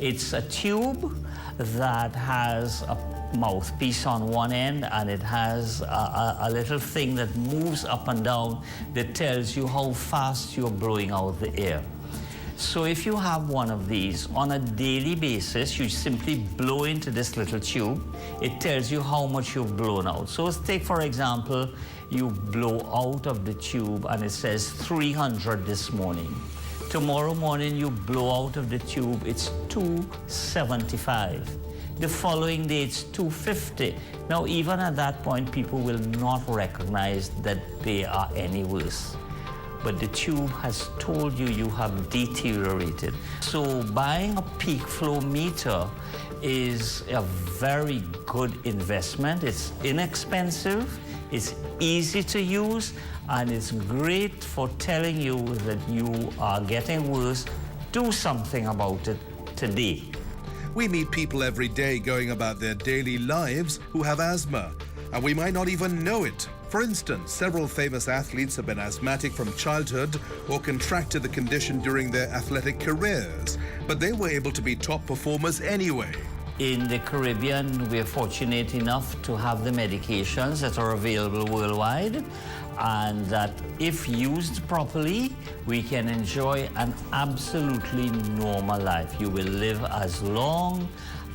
It's a tube that has a mouthpiece on one end, and it has a little thing that moves up and down that tells you how fast you're blowing out the air. So if you have one of these on a daily basis, you simply blow into this little tube. It tells you how much you've blown out. So let's take, for example, you blow out of the tube and it says 300 this morning. Tomorrow morning you blow out of the tube, it's 275. The following day it's 250. Now even at that point, people will not recognize that they are any worse. But the tube has told you you have deteriorated. So buying a peak flow meter is a very good investment. It's inexpensive, it's easy to use, and it's great for telling you that you are getting worse. Do something about it today. We meet people every day going about their daily lives who have asthma, and we might not even know it. For instance, several famous athletes have been asthmatic from childhood or contracted the condition during their athletic careers, but they were able to be top performers anyway. In the Caribbean, we're fortunate enough to have the medications that are available worldwide, and that if used properly, we can enjoy an absolutely normal life. You will live as long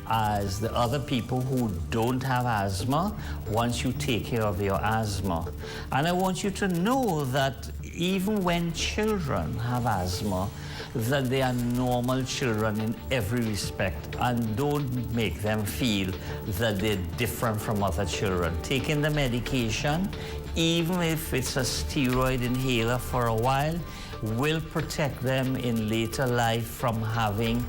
as the other people who don't have asthma once you take care of your asthma. And I want you to know that even when children have asthma, that they are normal children in every respect, and don't make them feel that they're different from other children. Taking the medication, even if it's a steroid inhaler for a while, will protect them in later life from having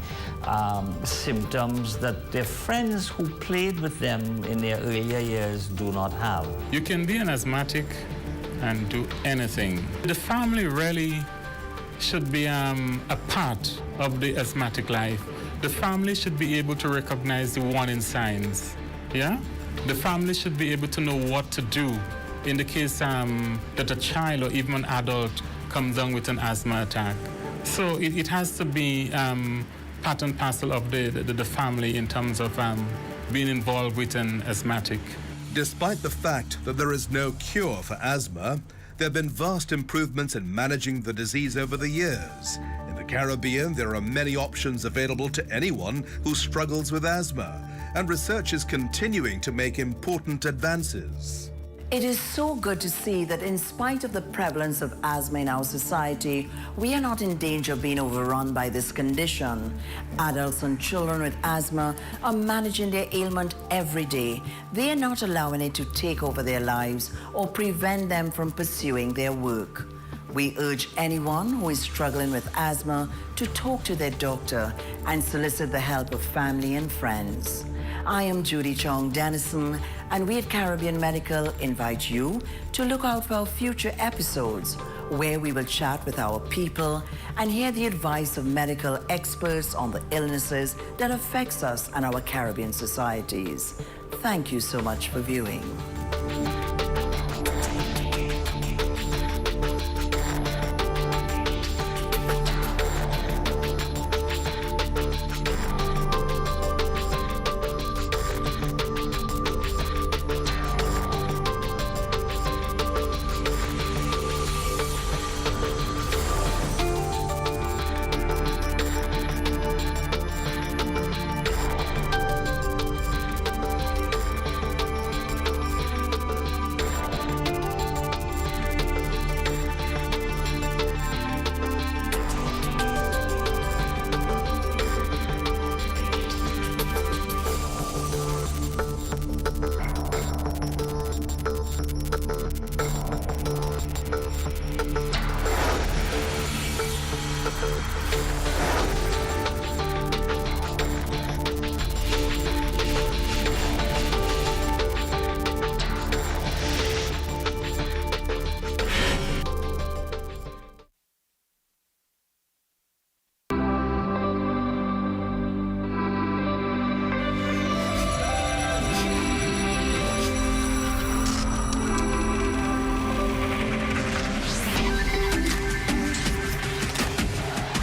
symptoms that their friends who played with them in their earlier years do not have. You can be an asthmatic and do anything. The family really should be a part of the asthmatic life. The family should be able to recognize the warning signs. Yeah? The family should be able to know what to do in the case that a child or even an adult comes down with an asthma attack. So it has to be part and parcel of the family in terms of being involved with an asthmatic. Despite the fact that there is no cure for asthma, there have been vast improvements in managing the disease over the years. In the Caribbean, there are many options available to anyone who struggles with asthma, and research is continuing to make important advances. It is so good to see that in spite of the prevalence of asthma in our society, we are not in danger of being overrun by this condition. Adults and children with asthma are managing their ailment every day. They are not allowing it to take over their lives or prevent them from pursuing their work. We urge anyone who is struggling with asthma to talk to their doctor and solicit the help of family and friends. I am Judy Chong Dennison, and we at Caribbean Medical invite you to look out for our future episodes where we will chat with our people and hear the advice of medical experts on the illnesses that affects us and our Caribbean societies. Thank you so much for viewing.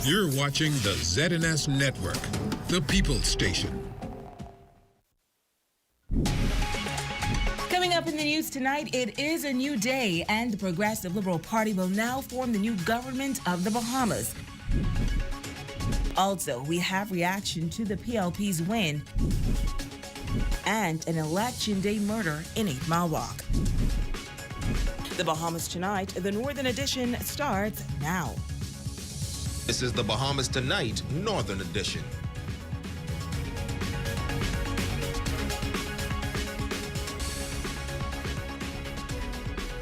You're watching the ZNS Network, The People's Station. Coming up in the news tonight, it is a new day, and the Progressive Liberal Party will now form the new government of the Bahamas. Also, we have reaction to the PLP's win and an election day murder in 8 Mile Walk. The Bahamas Tonight, the Northern Edition, starts now. This is the Bahamas Tonight, Northern Edition.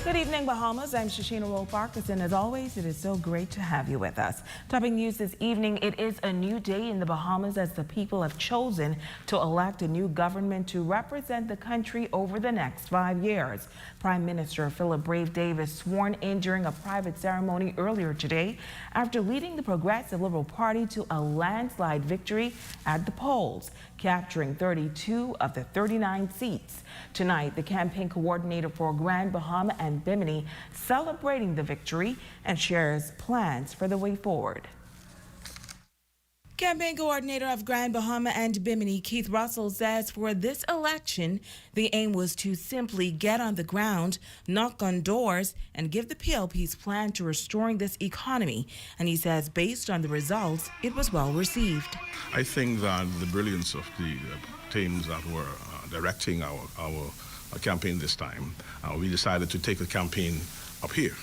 Good evening, Bahamas. I'm Shashina Wolf-Farkas, and as always, it is so great to have you with us. Topping news this evening, it is a new day in the Bahamas as the people have chosen to elect a new government to represent the country over the next 5 years. Prime Minister Philip Brave Davis sworn in during a private ceremony earlier today after leading the Progressive Liberal Party to a landslide victory at the polls, capturing 32 of the 39 seats. Tonight, the campaign coordinator for Grand Bahama and Bimini celebrating the victory and shares plans for the way forward. Campaign coordinator of Grand Bahama and Bimini, Keith Russell, says for this election, the aim was to simply get on the ground, knock on doors, and give the PLP's plan to restoring this economy. And he says based on the results, it was well received. I think that the brilliance of the teams that were directing our campaign this time, we decided to take a campaign up here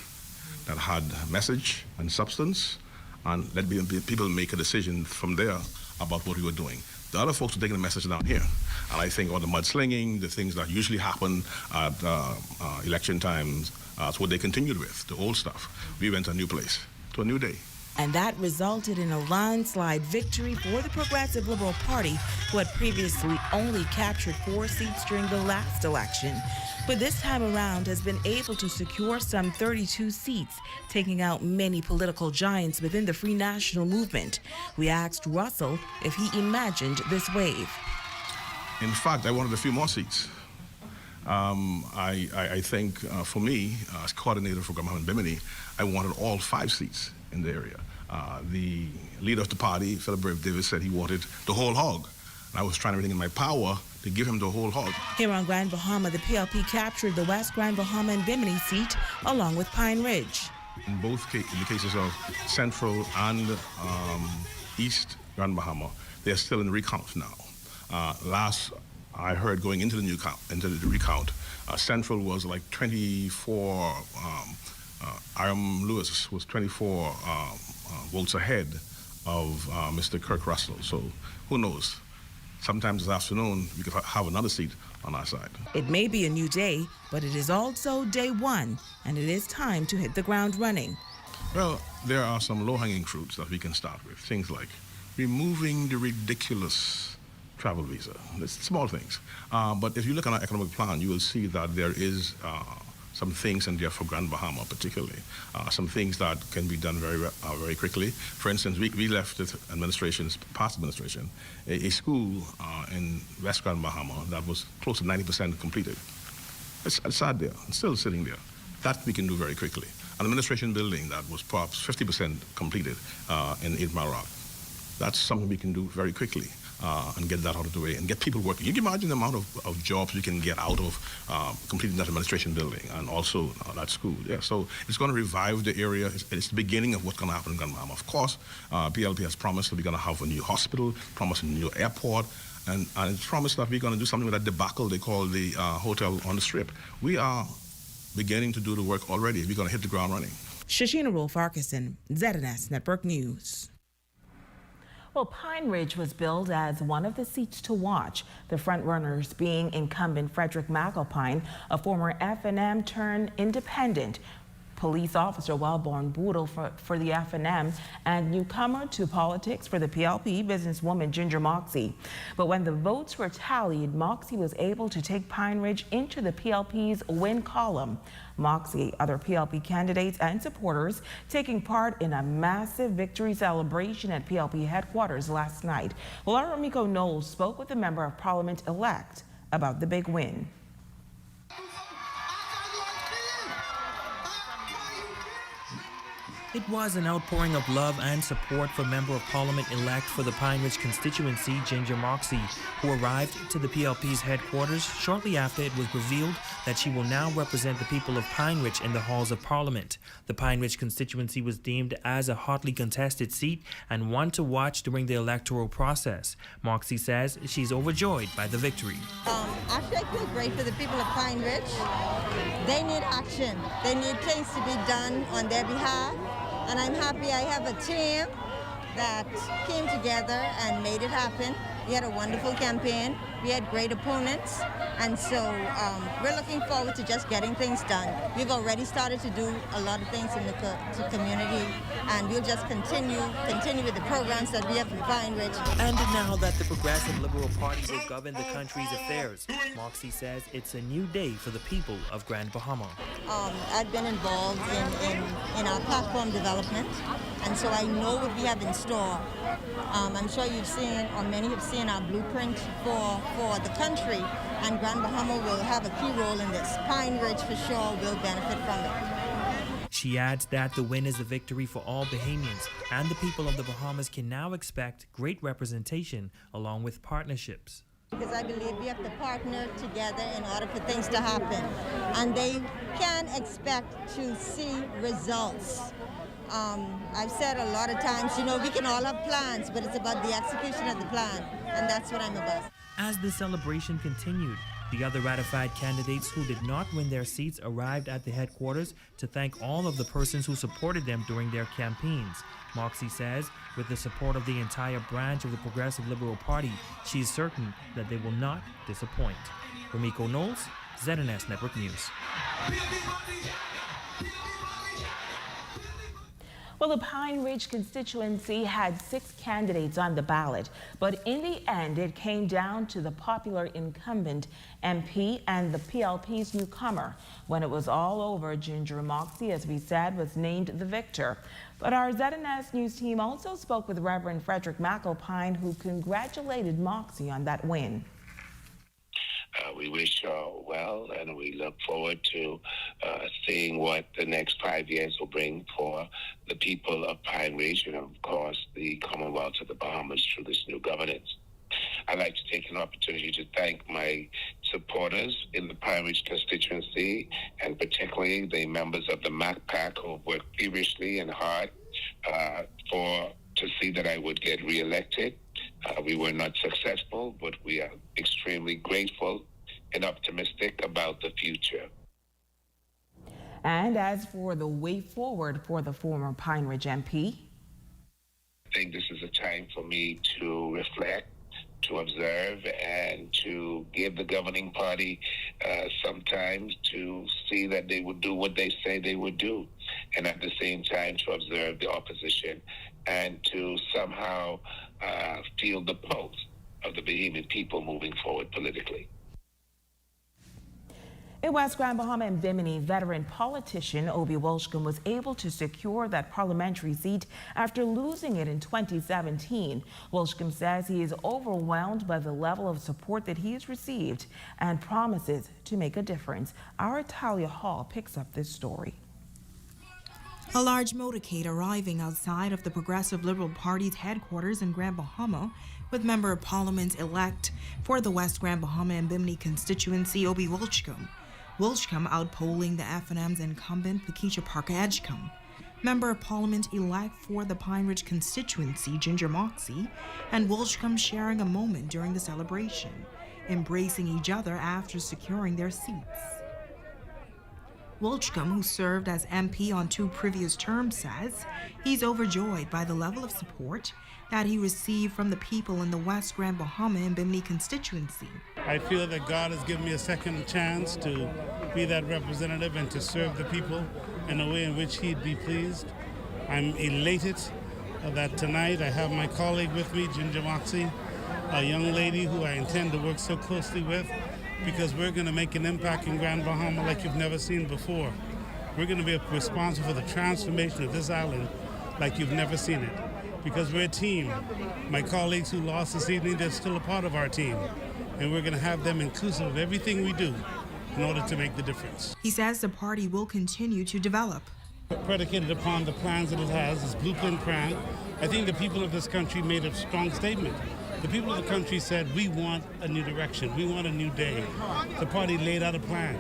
that had message and substance, and let people make a decision from there about what we were doing. The other folks were taking the message down here, and I think all the mudslinging, the things that usually happen at election times, that's what they continued with, the old stuff. We went to a new place, to a new day. And that resulted in a landslide victory for the Progressive Liberal Party, who had previously only captured 4 seats during the last election. But this time around has been able to secure some 32 seats, taking out many political giants within the Free National Movement. We asked Russell if he imagined this wave. In fact, I wanted a few more seats. I think for me, as coordinator for Grand Bahama and Bimini, I wanted all 5 seats in the area. The leader of the party, Philip Brave Davis, said he wanted the whole hog. And I was trying everything in my power to give him the whole hog. Here on Grand Bahama, the PLP captured the West Grand Bahama and Bimini seat along with Pine Ridge. In both in the cases of Central and East Grand Bahama, they're still in recount now. Last I heard going into the recount, Central was like 24. Aram Lewis was 24 votes ahead of Mr. Kirk Russell. So who knows? Sometimes this afternoon we could have another seat on our side. It may be a new day, but it is also day one, and it is time to hit the ground running. Well, there are some low-hanging fruits that we can start with. Things like removing the ridiculous travel visa. It's small things. But if you look at our economic plan, you will see that there is some things in there for Grand Bahama particularly, some things that can be done very quickly. For instance, we left the past administration, a school in West Grand Bahama that was close to 90% completed. It's sad there, it's still sitting there. That we can do very quickly. An administration building that was perhaps 50% completed in 8 Mile Walk. That's something we can do very quickly. And get that out of the way and get people working. You can imagine the amount of jobs you can get out of completing that administration building and also that school. Yeah, so it's going to revive the area. It's the beginning of what's going to happen in Grand Bahama. Of course, PLP has promised that we're going to have a new hospital, promised a new airport, and it's promised that we're going to do something with that debacle they call the hotel on the Strip. We are beginning to do the work already. We're going to hit the ground running. Shashina Wolf-Farkas, ZNS Network News. Well, Pine Ridge was billed as one of the seats to watch, the frontrunners being incumbent Frederick McAlpine, a former F&M turned independent police officer Wellborn Boodle for the F&M, and newcomer to politics for the PLP, businesswoman Ginger Moxie. But when the votes were tallied, Moxie was able to take Pine Ridge into the PLP's win column. Moxie, other PLP candidates and supporters taking part in a massive victory celebration at PLP headquarters last night. Well, our Ramiko Knowles spoke with the member of parliament-elect about the big win. It was an outpouring of love and support for Member of Parliament-elect for the Pine Ridge constituency, Ginger Moxie, who arrived to the PLP's headquarters shortly after it was revealed that she will now represent the people of Pine Ridge in the halls of Parliament. The Pine Ridge constituency was deemed as a hotly contested seat and one to watch during the electoral process. Moxie says she's overjoyed by the victory. Actually, I feel great for the people of Pine Ridge. They need action. They need things to be done on their behalf. And I'm happy I have a team that came together and made it happen. We had a wonderful campaign. We had great opponents. And so we're looking forward to just getting things done. We've already started to do a lot of things in the community, and we'll just continue with the programs that we have in Pine Ridge. And now that the Progressive Liberal Party will govern the country's affairs, Moxie says it's a new day for the people of Grand Bahama. I've been involved in our platform development, and so I know what we have in store. I'm sure you've seen, or many have seen, our blueprint for the country, and Grand Bahama will have a key role in this. Pine Ridge, for sure, will benefit from it. She adds that the win is a victory for all Bahamians, and the people of the Bahamas can now expect great representation along with partnerships. Because I believe we have to partner together in order for things to happen, and they can expect to see results. I've said a lot of times, we can all have plans, but it's about the execution of the plan, and that's what I'm about. As the celebration continued, the other ratified candidates who did not win their seats arrived at the headquarters to thank all of the persons who supported them during their campaigns. Moxie says, with the support of the entire branch of the Progressive Liberal Party, she is certain that they will not disappoint. Ramiko Knowles, ZNS Network News. Well, the Pine Ridge constituency had 6 candidates on the ballot, but in the end, it came down to the popular incumbent MP and the PLP's newcomer. When it was all over, Ginger Moxie, as we said, was named the victor. But our ZNS News team also spoke with Reverend Frederick McAlpine, who congratulated Moxie on that win. We wish her well, and we look forward to seeing what the next 5 years will bring for the people of Pine Ridge and, of course, the Commonwealth of the Bahamas through this new governance. I'd like to take an opportunity to thank my supporters in the Pine Ridge constituency, and particularly the members of the MACPAC who have worked feverishly and hard to see that I would get reelected. We were not successful, but we are extremely grateful and optimistic about the future. And as for the way forward for the former Pine Ridge MP, I think this is a time for me to reflect, to observe, and to give the governing party some time to see that they would do what they say they would do, and at the same time to observe the opposition and to somehow feel the pulse of the Bahamian people moving forward politically. In West Grand Bahama and Bimini, veteran politician Obi Welshcombe was able to secure that parliamentary seat after losing it in 2017. Welshcombe says he is overwhelmed by the level of support that he has received and promises to make a difference. Our Talia Hall picks up this story. A large motorcade arriving outside of the Progressive Liberal Party's headquarters in Grand Bahama with Member of Parliament-elect for the West Grand Bahama and Bimini constituency, Obi Welshcombe. Welshcombe outpolling the FNM's incumbent, Lakeisha Parker Edgecombe. Member of Parliament-elect for the Pine Ridge constituency, Ginger Moxie, and Welshcombe sharing a moment during the celebration, embracing each other after securing their seats. Welshcombe, who served as MP on 2 previous terms, says he's overjoyed by the level of support that he received from the people in the West Grand Bahama and Bimini constituency. I feel that God has given me a second chance to be that representative and to serve the people in a way in which he'd be pleased. I'm elated that tonight I have my colleague with me, Ginger Moxie, a young lady who I intend to work so closely with, because we're going to make an impact in Grand Bahama like you've never seen before. We're going to be responsible for the transformation of this island like you've never seen it, because we're a team. My colleagues who lost this evening, they're still a part of our team, and we're going to have them inclusive of everything we do in order to make the difference. He says the party will continue to develop. Predicated upon the plans that it has, its blueprint plan, I think the people of this country made a strong statement. The people of the country said, we want a new direction, we want a new day. The party laid out a plan.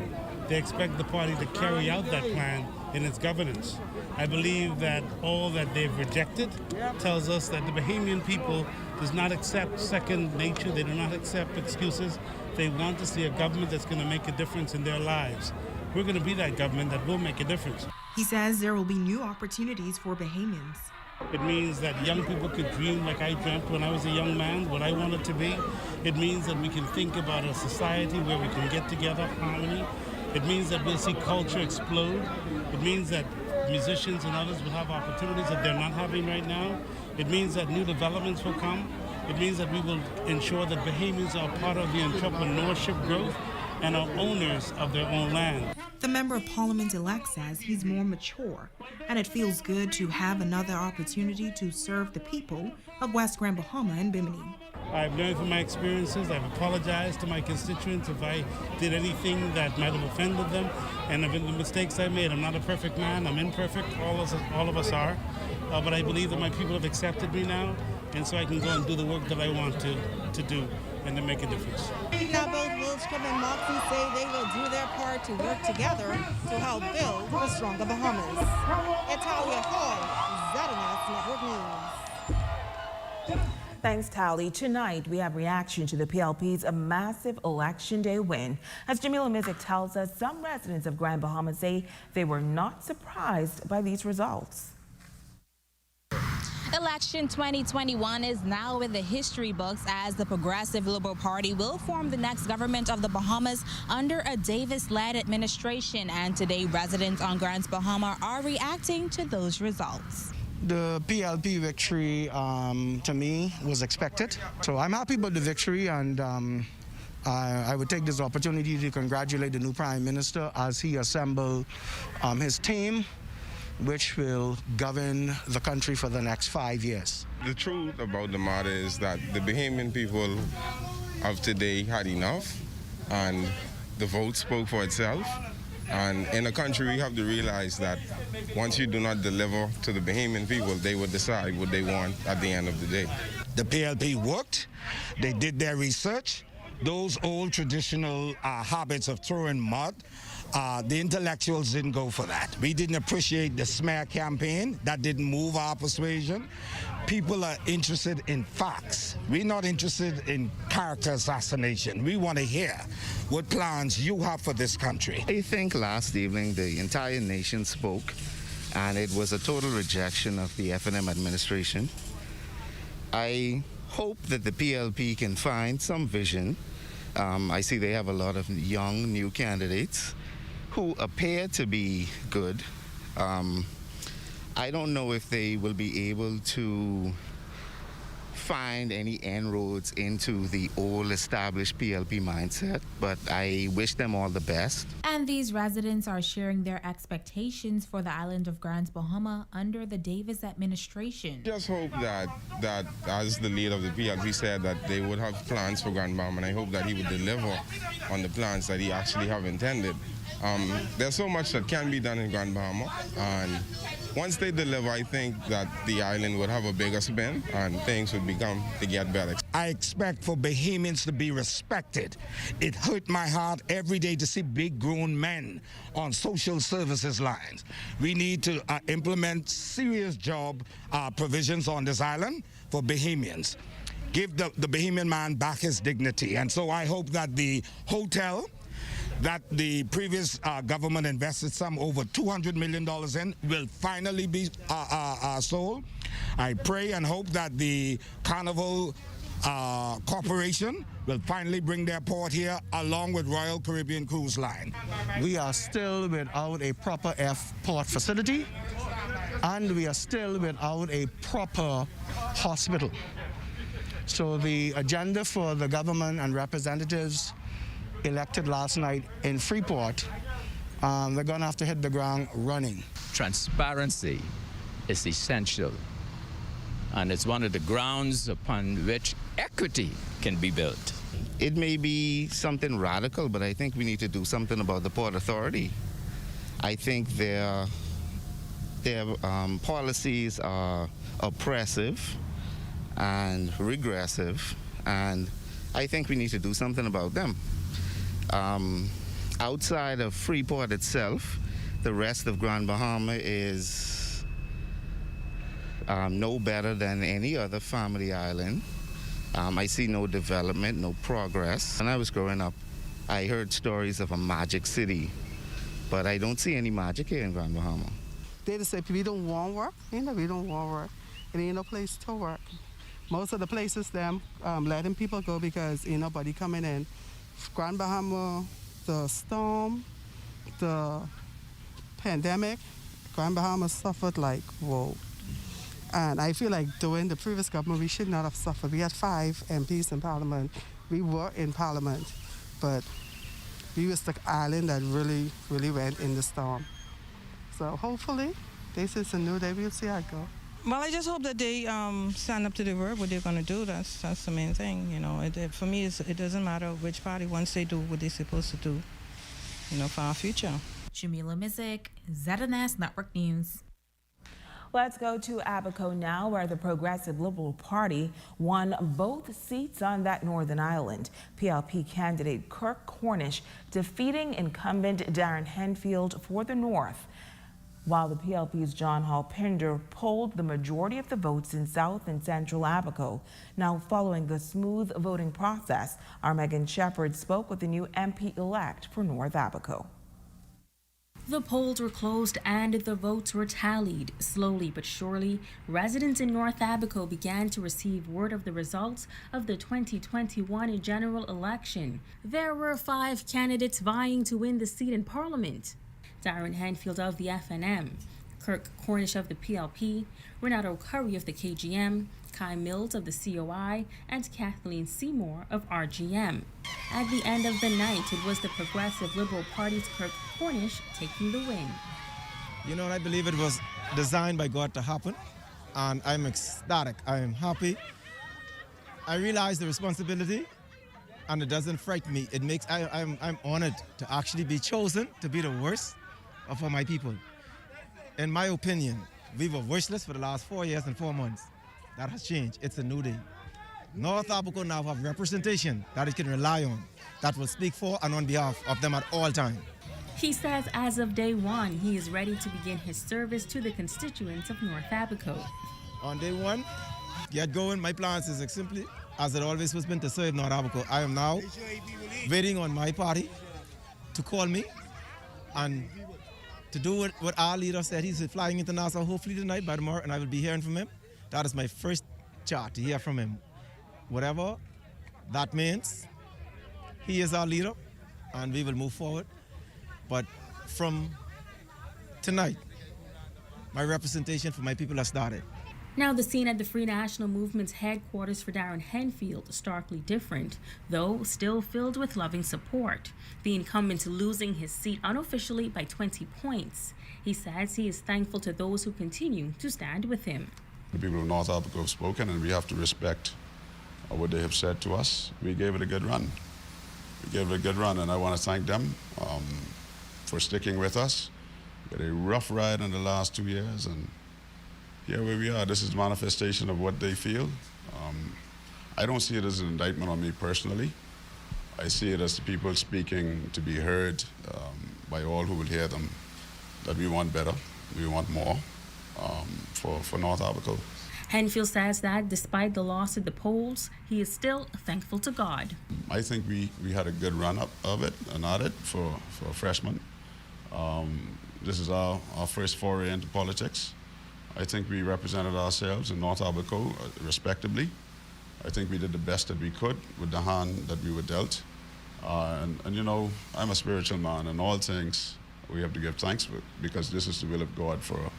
They expect the party to carry out that plan in its governance. I believe that all that they've rejected tells us that the Bahamian people does not accept second nature, they do not accept excuses. They want to see a government that's going to make a difference in their lives. We're going to be that government that will make a difference. He says there will be new opportunities for Bahamians. It means that young people could dream like I dreamt when I was a young man, what I wanted to be. It means that we can think about a society where we can get together, harmony. It means that we'll see culture explode. It means that musicians and others will have opportunities that they're not having right now. It means that new developments will come. It means that we will ensure that Bahamians are part of the entrepreneurship growth and are owners of their own land. The Member of Parliament-elect says he's more mature, and it feels good to have another opportunity to serve the people of West Grand Bahama and Bimini. I've learned from my experiences. I've apologized to my constituents if I did anything that might have offended them, and of the mistakes I made. I'm not a perfect man. I'm imperfect. All of us are. But I believe that my people have accepted me now, and so I can go and do the work that I want to do and to make a difference. Now both Wilstrom and Moxie say they will do their part to work together to help build a stronger Bahamas. Italia Hall, ZNS Network News. Thanks, Tally. Tonight, we have reaction to the PLP's massive Election Day win. As Jamila Mizik tells us, some residents of Grand Bahama say they were not surprised by these results. Election 2021 is now in the history books as the Progressive Liberal Party will form the next government of the Bahamas under a Davis-led administration. And today, residents on Grand Bahama are reacting to those results. The PLP victory, to me, was expected. So I'm happy about the victory, and I would take this opportunity to congratulate the new Prime Minister as he assembled his team, which will govern the country for the next 5 years. The truth about the matter is that the Bahamian people of today had enough, and the vote spoke for itself. And in a country, we have to realize that once you do not deliver to the Bahamian people, they will decide what they want at the end of the day. The PLP worked. They did their research. Those old traditional habits of throwing mud, the intellectuals didn't go for that. We didn't appreciate the smear campaign. That didn't move our persuasion. People are interested in facts. We're not interested in character assassination. We want to hear what plans you have for this country. I think last evening the entire nation spoke, and it was a total rejection of the F&M administration. I hope that the PLP can find some vision. I see they have a lot of young, new candidates who appear to be good. I don't know if they will be able to find any inroads into the old established PLP mindset, but I wish them all the best. And these residents are sharing their expectations for the island of Grand Bahama under the Davis administration. Just hope that as the leader of the PLP said, that they would have plans for Grand Bahama, and I hope that he would deliver on the plans that he actually have intended. There's so much that can be done in Grand Bahama, and once they deliver, I think that the island would have a bigger spin and things would begin to get better. I expect for Bahamians to be respected. It hurt my heart every day to see big grown men on social services lines. We need to implement serious job provisions on this island for Bahamians. Give the Bahamian man back his dignity. And so I hope that the hotel that the previous government invested some over $200 million in will finally be sold. I pray and hope that the Carnival Corporation will finally bring their port here along with Royal Caribbean Cruise Line. We are still without a proper port facility, and we are still without a proper hospital. So the agenda for the government and representatives elected last night in Freeport, they're going to have to hit the ground running. Transparency is essential, and it's one of the grounds upon which equity can be built. It may be something radical, but I think we need to do something about the Port Authority. I think their Their policies are oppressive and regressive, and I think we need to do something about them. Outside of Freeport itself, the rest of Grand Bahama is no better than any other family island. I see no development, no progress. When I was growing up, I heard stories of a magic city, but I don't see any magic here in Grand Bahama. They just say we don't want work. We don't want work. It ain't no place to work. Most of the places, them letting people go because ain't nobody coming in. Grand Bahama, the storm, the pandemic, Grand Bahama suffered like, whoa. And I feel like during the previous government, we should not have suffered. We had 5 MPs in Parliament. We were in Parliament, but we was the island that really, really went in the storm. So hopefully, this is a new day. We'll see how it goes. Well, I just hope that they stand up to the word, what they're going to do. That's the main thing, you know. For me, it doesn't matter which party, once they do what they're supposed to do, you know, for our future. Jamila Mizik, ZNS Network News. Let's go to Abaco now, where the Progressive Liberal Party won both seats on that northern island. PLP candidate Kirk Cornish defeating incumbent Darren Henfield for the North, while the PLP's John Hall Pinder polled the majority of the votes in South and Central Abaco. Now, following the smooth voting process, our Megan Shepherd spoke with the new MP-elect for North Abaco. The polls were closed and the votes were tallied. Slowly but surely, residents in North Abaco began to receive word of the results of the 2021 general election. There were 5 candidates vying to win the seat in Parliament: Darren Henfield of the FNM, Kirk Cornish of the PLP, Renato Curry of the KGM, Kai Mills of the COI, and Kathleen Seymour of RGM. At the end of the night, it was the Progressive Liberal Party's Kirk Cornish taking the win. You know, I believe it was designed by God to happen, and I'm ecstatic. I am happy. I realize the responsibility, and it doesn't frighten me. It makes I'm honored to actually be chosen to be the worst for my people. In my opinion, we were worthless for the last 4 years and 4 months. That has changed. It's a new day. North Abaco now have representation that it can rely on, that will speak for and on behalf of them at all times. He says as of day one, he is ready to begin his service to the constituents of North Abaco. On day one, get going. My plans is simply, as it always has been, to serve North Abaco. I am now waiting on my party to call me and to do what our leader said. He's flying international hopefully tonight, by tomorrow, and I will be hearing from him. That is my first chat, to hear from him. Whatever that means, he is our leader, and we will move forward. But from tonight, my representation for my people has started. Now the scene at the Free National Movement's headquarters for Darren Henfield is starkly different, though still filled with loving support. The incumbent losing his seat unofficially by 20 points. He says he is thankful to those who continue to stand with him. The people of North Abaco have spoken, and we have to respect what they have said to us. We gave it a good run. And I want to thank them for sticking with us. We had a rough ride in the last 2 years, and here we are. This is a manifestation of what they feel. I don't see it as an indictment on me personally. I see it as the people speaking to be heard by all who will hear them, that we want better, we want more for North Abaco. Henfield says that despite the loss at the polls, he is still thankful to God. I think we had a good run up of it and at it for a freshman. This is our first foray into politics. I think we represented ourselves in North Abaco respectably. I think we did the best that we could with the hand that we were dealt. And you know, I'm a spiritual man, and all things we have to give thanks for, because this is the will of God for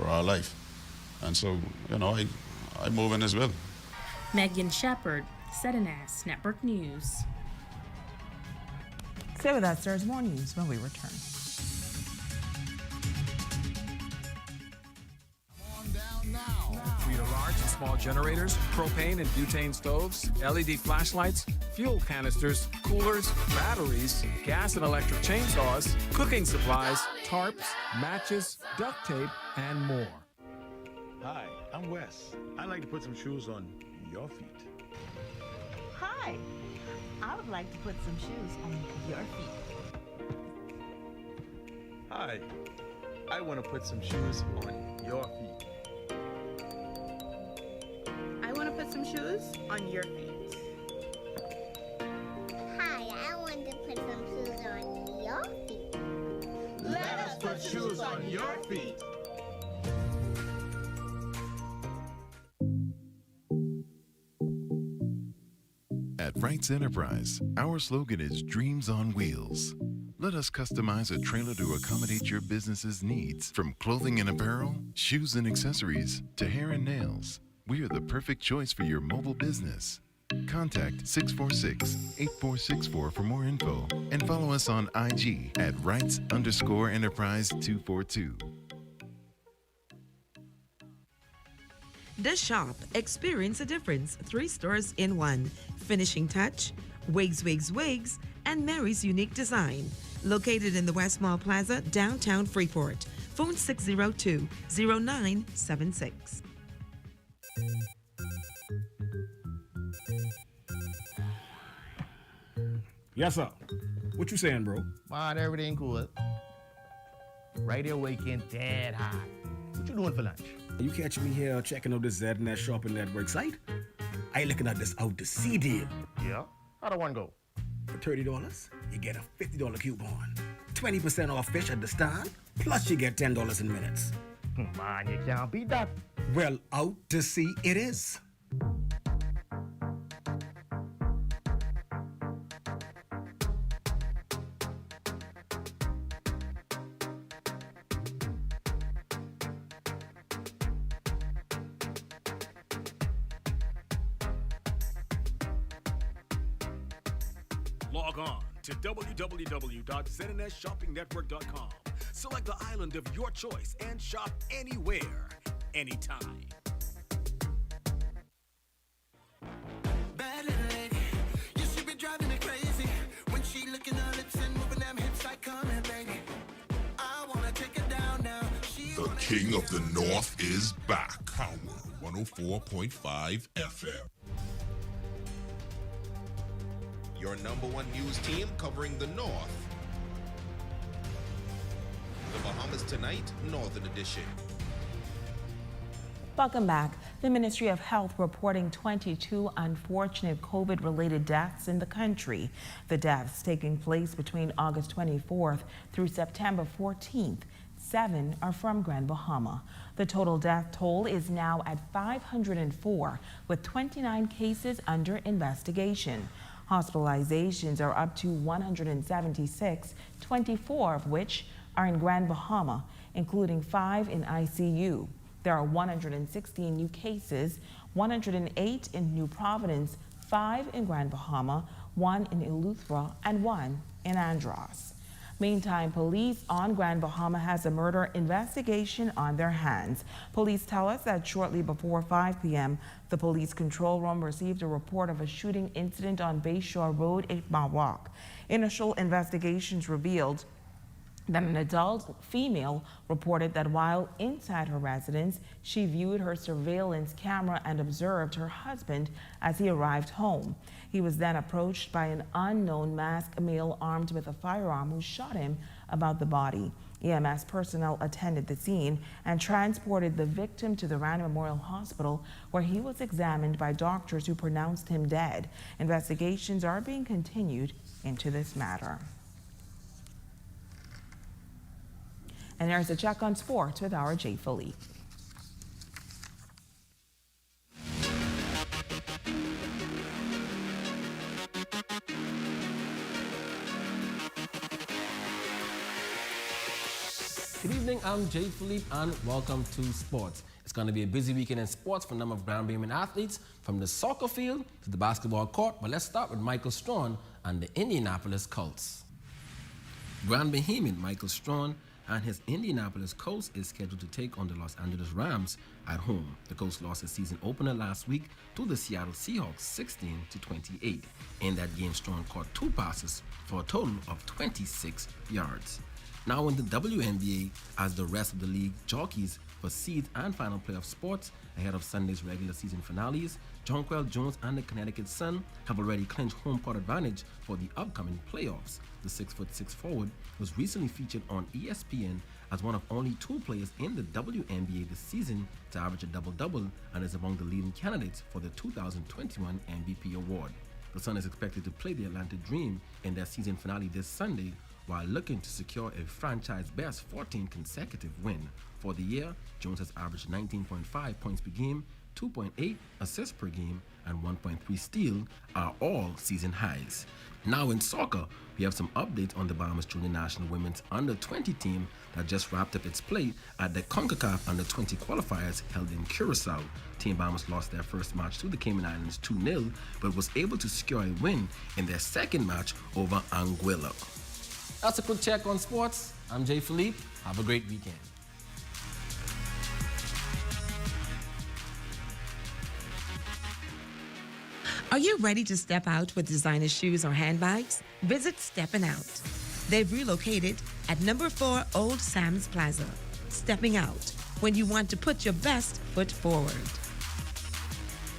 our life. And so, you know, I move in his will. Megan Shepherd, ZNS Network News. Stay with us. There's more news when we return. Free to large small generators, propane and butane stoves, LED flashlights, fuel canisters, coolers, batteries, gas and electric chainsaws, cooking supplies, tarps, matches, duct tape, and more. Hi, I'm Wes. I'd like to put some shoes on your feet. Hi, I would like to put some shoes on your feet. Hi, I want to put some shoes on your feet. I want to put some shoes on your feet. Hi, I want to put some shoes on your feet. Let us put shoes on your feet. At Wright's Enterprise, our slogan is Dreams on Wheels. Let us customize a trailer to accommodate your business's needs. From clothing and apparel, shoes and accessories, to hair and nails, we are the perfect choice for your mobile business. Contact 646-8464 for more info and follow us on IG at Wrights_Enterprise242. The Shop. Experience a difference. 3 stores in 1. Finishing Touch, Wigs, and Mary's Unique Design. Located in the West Mall Plaza, downtown Freeport. Phone 602-0976. Yes, sir. What you saying, bro? Man, everything cool. Right here waking dead hot. What you doing for lunch? You catch me here checking out this ZNS Shopping Network site? I looking at this out to sea deal. Yeah? How do one go? For $30, you get a $50 coupon. 20% off fish at the stand, plus you get $10 in minutes. Man, you can't beat that. Well, out to sea it is. Log on to www.znsshoppingnetwork.com. Select the island of your choice and shop anywhere, anytime. Bad little lady, yeah, she be driving me crazy. When she licking her lips and moving them hips like come here, baby. I wanna take her down now. The King of the North is back. Power 104.5 FM. Your #1 news team covering the North. The Bahamas Tonight, Northern Edition. Welcome back. The Ministry of Health reporting 22 unfortunate COVID-related deaths in the country. The deaths taking place between August 24th through September 14th. 7 are from Grand Bahama. The total death toll is now at 504, with 29 cases under investigation. Hospitalizations are up to 176, 24 of which are in Grand Bahama, including 5 in ICU. There are 116 new cases, 108 in New Providence, 5 in Grand Bahama, 1 in Eleuthera, and 1 in Andros. Meantime, police on Grand Bahama has a murder investigation on their hands. Police tell us that shortly before 5 p.m., the police control room received a report of a shooting incident on Bayshore Road, 8 Mile Walk. Initial investigations revealed that an adult female reported that while inside her residence, she viewed her surveillance camera and observed her husband as he arrived home. He was then approached by an unknown masked male armed with a firearm who shot him about the body. EMS personnel attended the scene and transported the victim to the Rand Memorial Hospital, where he was examined by doctors who pronounced him dead. Investigations are being continued into this matter. And there's a check on sports with our Jay Philippe. Good evening, I'm Jay Philippe and welcome to sports. It's going to be a busy weekend in sports for a number of Grand Bahamian athletes, from the soccer field to the basketball court. But let's start with Michael Strawn and the Indianapolis Colts. Grand Bahamian Michael Strawn and his Indianapolis Colts is scheduled to take on the Los Angeles Rams at home. The Colts lost a season opener last week to the Seattle Seahawks 16-28. In that game, Strong caught 2 passes for a total of 26 yards. Now in the WNBA, as the rest of the league jockeys for seeds and final playoff spots ahead of Sunday's regular season finales, Jonquel Jones and the Connecticut Sun have already clinched home court advantage for the upcoming playoffs. The 6'6" forward was recently featured on ESPN as one of only 2 players in the WNBA this season to average a double-double and is among the leading candidates for the 2021 MVP award. The Sun is expected to play the Atlanta Dream in their season finale this Sunday while looking to secure a franchise-best 14 consecutive win. For the year, Jones has averaged 19.5 points per game, 2.8 assists per game, and 1.3 steals are all season highs. Now in soccer, we have some updates on the Bahamas Junior National Women's Under-20 team that just wrapped up its play at the CONCACAF Under-20 qualifiers held in Curacao. Team Bahamas lost their first match to the Cayman Islands 2-0, but was able to secure a win in their second match over Anguilla. That's a quick check on sports. I'm Jay Philippe. Have a great weekend. Are you ready to step out with designer shoes or handbags? Visit Steppin' Out. They've relocated at number 4 Old Sam's Plaza. Stepping out when you want to put your best foot forward.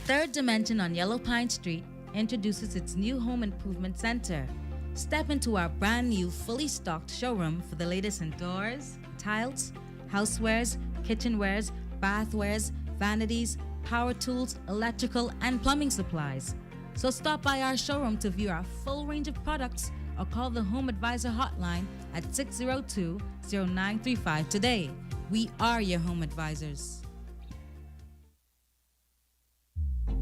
Third Dimension on Yellow Pine Street introduces its new home improvement center. Step into our brand new, fully stocked showroom for the latest in doors, tiles, housewares, kitchenwares, bathwares, vanities, power tools, electrical, and plumbing supplies. So stop by our showroom to view our full range of products or call the Home Advisor hotline at 602-0935 today. We are your home advisors.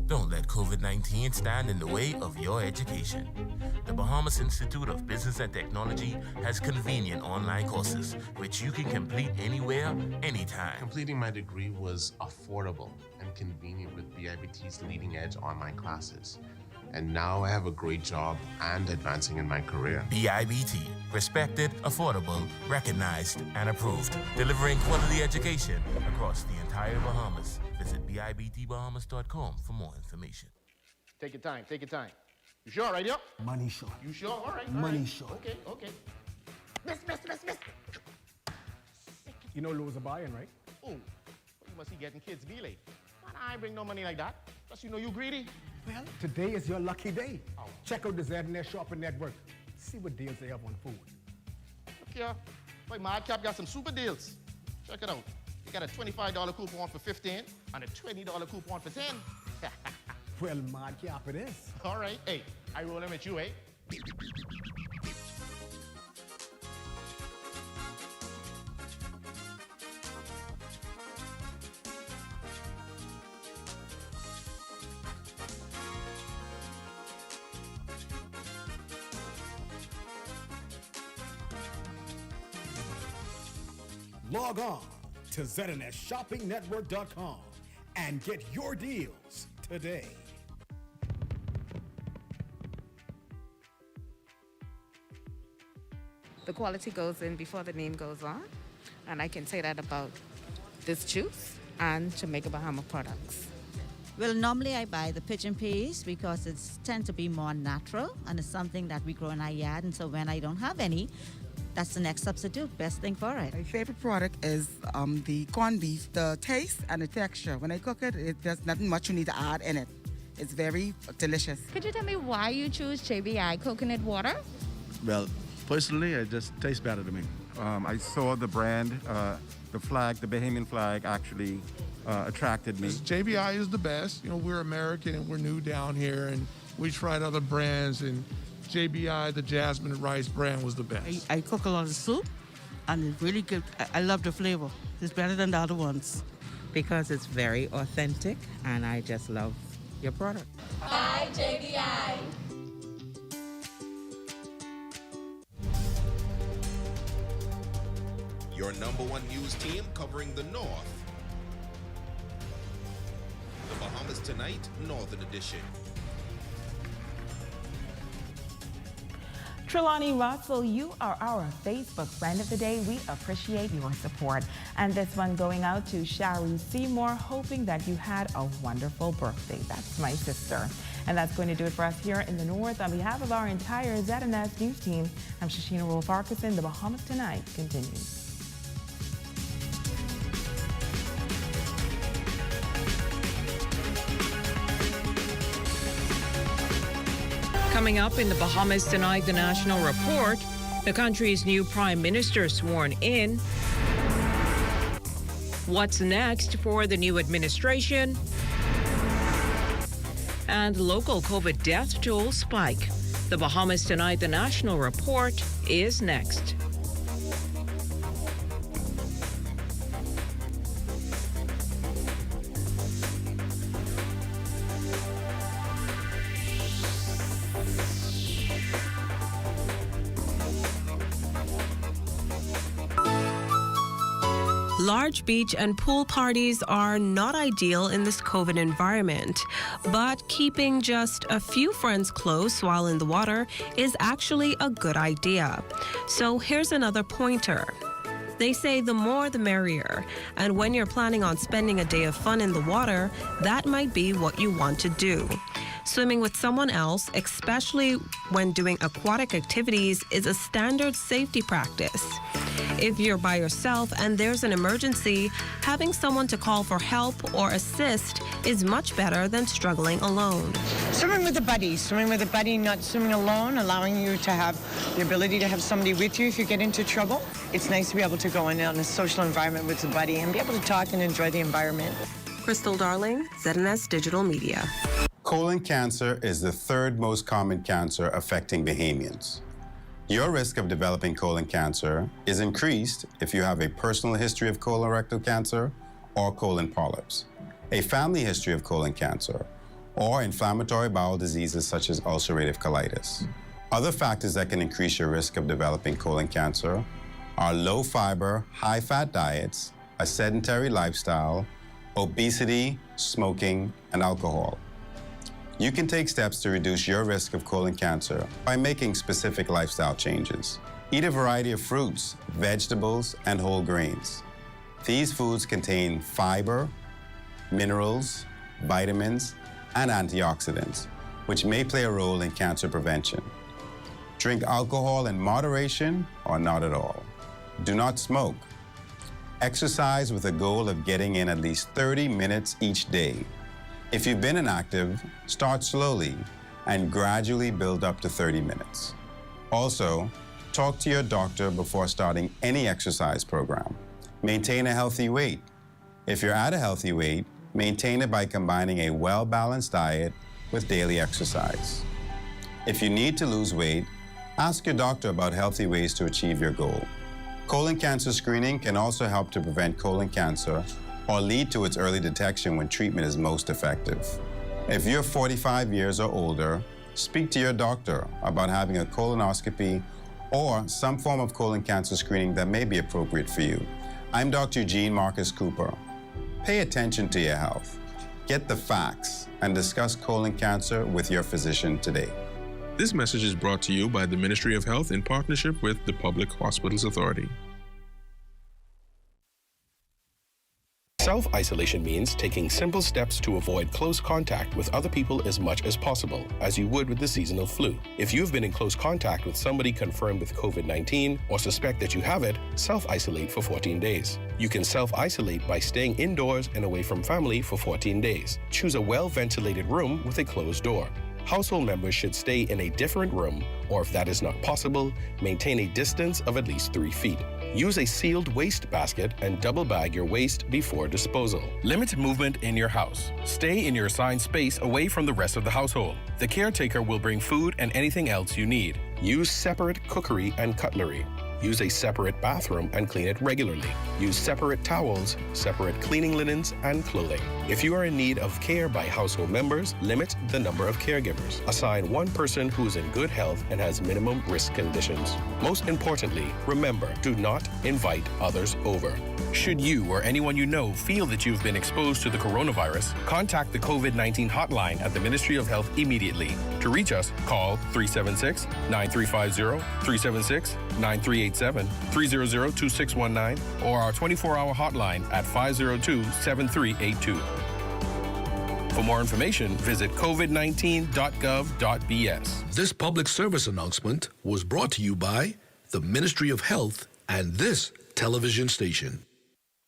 Don't let COVID-19 stand in the way of your education. The Bahamas Institute of Business and Technology has convenient online courses, which you can complete anywhere, anytime. Completing my degree was affordable and convenient with BIBT's leading-edge online classes. And now I have a great job and advancing in my career. BIBT, respected, affordable, recognized, and approved. Delivering quality education across the entire Bahamas. Visit BIBTBahamas.com for more information. Take your time, take your time. You sure, right here? Money short. You sure? All right. Money short. Okay, okay. Miss. You know Lou's a buying, right? Oh, you must be getting kids be late. Man, I ain't bring no money like that. Plus, you know you greedy. Well, today is your lucky day. Oh. Check out the ZNS Shopping Network. See what deals they have on food. Look here. Boy, Madcap got some super deals. Check it out. You got a $25 coupon for 15 and a $20 coupon for 10. Well, Madcap it is. All right. Hey, I roll them at you, eh? Log on to ZNSShoppingNetwork.com and get your deals today. The quality goes in before the name goes on, and I can say that about this juice and Jamaica Bahama products. Well, normally I buy the pigeon peas because it tends to be more natural and it's something that we grow in our yard, and so when I don't have any, that's the next substitute, best thing for it. My favorite product is the corned beef, the taste and the texture. When I cook it, there's nothing much you need to add in it. It's very delicious. Could you tell me why you choose JBI coconut water? Well, personally, it just tastes better to me. I saw the brand, the flag, the Bahamian flag actually attracted me. JBI is the best. You know, we're American and we're new down here, and we tried other brands, and JBI, the jasmine rice brand, was the best. I cook a lot of soup, and it's really good. I love the flavor. It's better than the other ones. Because it's very authentic, and I just love your product. Buy JBI. Your #1 news team covering the North. The Bahamas Tonight, Northern Edition. Trelawney Russell, you are our Facebook friend of the day. We appreciate your support. And this one going out to Shari Seymour, hoping that you had a wonderful birthday. That's my sister. And that's going to do it for us here in the North. On behalf of our entire ZNS News team, I'm Shashina Wolf-Arkeson. The Bahamas Tonight continues. Coming up in the Bahamas Tonight, the National Report, the country's new prime minister sworn in. What's next for the new administration? And local COVID death toll spike. The Bahamas Tonight, the National Report is next. Large beach and pool parties are not ideal in this COVID environment, but keeping just a few friends close while in the water is actually a good idea. So here's another pointer. They say the more the merrier, and when you're planning on spending a day of fun in the water, that might be what you want to do. Swimming with someone else, especially when doing aquatic activities, is a standard safety practice. If you're by yourself and there's an emergency, having someone to call for help or assist is much better than struggling alone. Swimming with a buddy, not swimming alone, allowing you to have the ability to have somebody with you if you get into trouble. It's nice to be able to go in on a social environment with a buddy and be able to talk and enjoy the environment. Crystal Darling, ZNS Digital Media. Colon cancer is the third most common cancer affecting Bahamians. Your risk of developing colon cancer is increased if you have a personal history of colorectal cancer or colon polyps, a family history of colon cancer, or inflammatory bowel diseases such as ulcerative colitis. Other factors that can increase your risk of developing colon cancer are low fiber, high fat diets, a sedentary lifestyle, obesity, smoking, and alcohol. You can take steps to reduce your risk of colon cancer by making specific lifestyle changes. Eat a variety of fruits, vegetables, and whole grains. These foods contain fiber, minerals, vitamins, and antioxidants, which may play a role in cancer prevention. Drink alcohol in moderation or not at all. Do not smoke. Exercise with a goal of getting in at least 30 minutes each day. If you've been inactive, start slowly and gradually build up to 30 minutes. Also, talk to your doctor before starting any exercise program. Maintain a healthy weight. If you're at a healthy weight, maintain it by combining a well-balanced diet with daily exercise. If you need to lose weight, ask your doctor about healthy ways to achieve your goal. Colon cancer screening can also help to prevent colon cancer or lead to its early detection when treatment is most effective. If you're 45 years or older, speak to your doctor about having a colonoscopy or some form of colon cancer screening that may be appropriate for you. I'm Dr. Eugene Marcus Cooper. Pay attention to your health. Get the facts and discuss colon cancer with your physician today. This message is brought to you by the Ministry of Health in partnership with the Public Hospitals Authority. Self-isolation means taking simple steps to avoid close contact with other people as much as possible, as you would with the seasonal flu. If you've been in close contact with somebody confirmed with COVID-19 or suspect that you have it, self-isolate for 14 days. You can self-isolate by staying indoors and away from family for 14 days. Choose a well-ventilated room with a closed door. Household members should stay in a different room, or if that is not possible, maintain a distance of at least 3 feet. Use a sealed waste basket and double bag your waste before disposal. Limit movement in your house. Stay in your assigned space away from the rest of the household. The caretaker will bring food and anything else you need. Use separate cookery and cutlery. Use a separate bathroom and clean it regularly. Use separate towels, separate cleaning linens, and clothing. If you are in need of care by household members, limit the number of caregivers. Assign one person who is in good health and has minimum risk conditions. Most importantly, remember, do not invite others over. Should you or anyone you know feel that you've been exposed to the coronavirus, contact the COVID-19 hotline at the Ministry of Health immediately. To reach us, call 376-9350, 376-9387, 300-2619, or our 24-hour hotline at 502-7382. For more information, visit covid19.gov.bs. This public service announcement was brought to you by the Ministry of Health and this television station.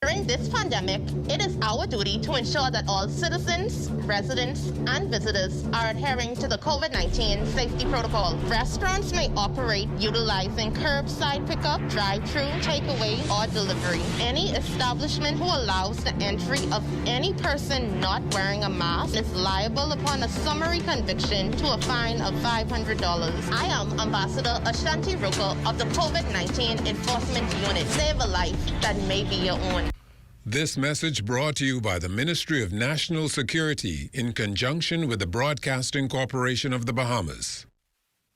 During this pandemic, it is our duty to ensure that all citizens, residents, and visitors are adhering to the COVID-19 safety protocol. Restaurants may operate utilizing curbside pickup, drive-through, takeaway, or delivery. Any establishment who allows the entry of any person not wearing a mask is liable upon a summary conviction to a fine of $500. I am Ambassador Ashanti Ruko of the COVID-19 Enforcement Unit. Save a life that may be your own. This message brought to you by the Ministry of National Security in conjunction with the Broadcasting Corporation of the Bahamas.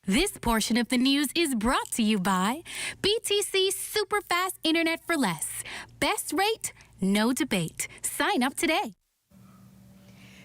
This portion of the news is brought to you by BTC Superfast Internet for Less. Best rate, no debate. Sign up today.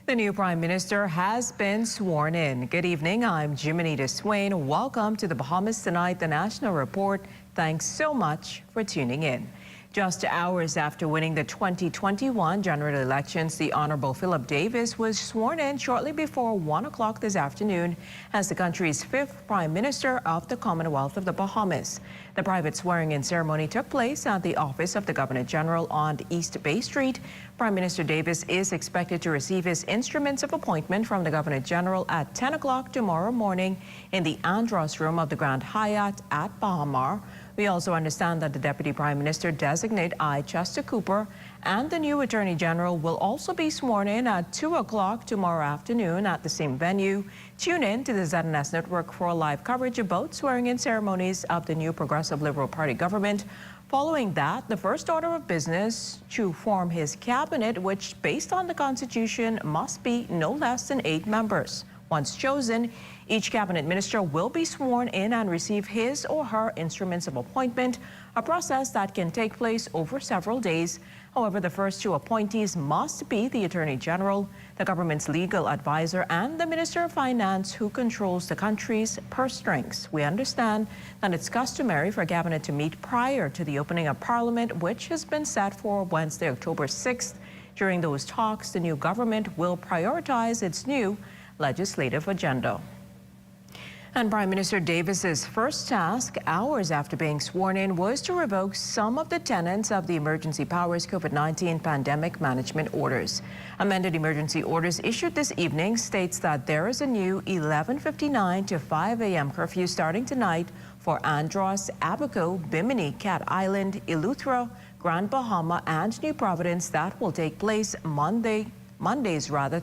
The new Prime Minister has been sworn in. Good evening, I'm Jimenita Swain. Welcome to the Bahamas Tonight, the National Report. Thanks so much for tuning in. Just hours after winning the 2021 general elections, the Honorable Philip Davis was sworn in shortly before 1 o'clock this afternoon as the country's 5th Prime Minister of the Commonwealth of the Bahamas. The private swearing-in ceremony took place at the office of the Governor General on East Bay Street. Prime Minister Davis is expected to receive his instruments of appointment from the Governor General at 10 o'clock tomorrow morning in the Andros Room of the Grand Hyatt at Bahamar. We also understand that the Deputy Prime Minister designate I. Chester Cooper and the new Attorney General will also be sworn in at 2 o'clock tomorrow afternoon at the same venue. Tune in to the ZNS Network for live coverage of both swearing-in ceremonies of the new Progressive Liberal Party government. Following that, the first order of business to form his cabinet, which based on the Constitution must be no less than 8 members. Once chosen, each cabinet minister will be sworn in and receive his or her instruments of appointment, a process that can take place over several days. However, the first 2 appointees must be the Attorney General, the government's legal advisor, and the Minister of Finance, who controls the country's purse strings. We understand that it's customary for cabinet to meet prior to the opening of Parliament, which has been set for Wednesday, October 6th. During those talks, the new government will prioritize its new legislative agenda. And Prime Minister Davis's first task, hours after being sworn in, was to revoke some of the tenets of the Emergency Powers COVID-19 pandemic management orders. Amended emergency orders issued this evening states that there is a new 11:59 to 5 a.m. curfew starting tonight for Andros, Abaco, Bimini, Cat Island, Eleuthera, Grand Bahama, and New Providence that will take place Mondays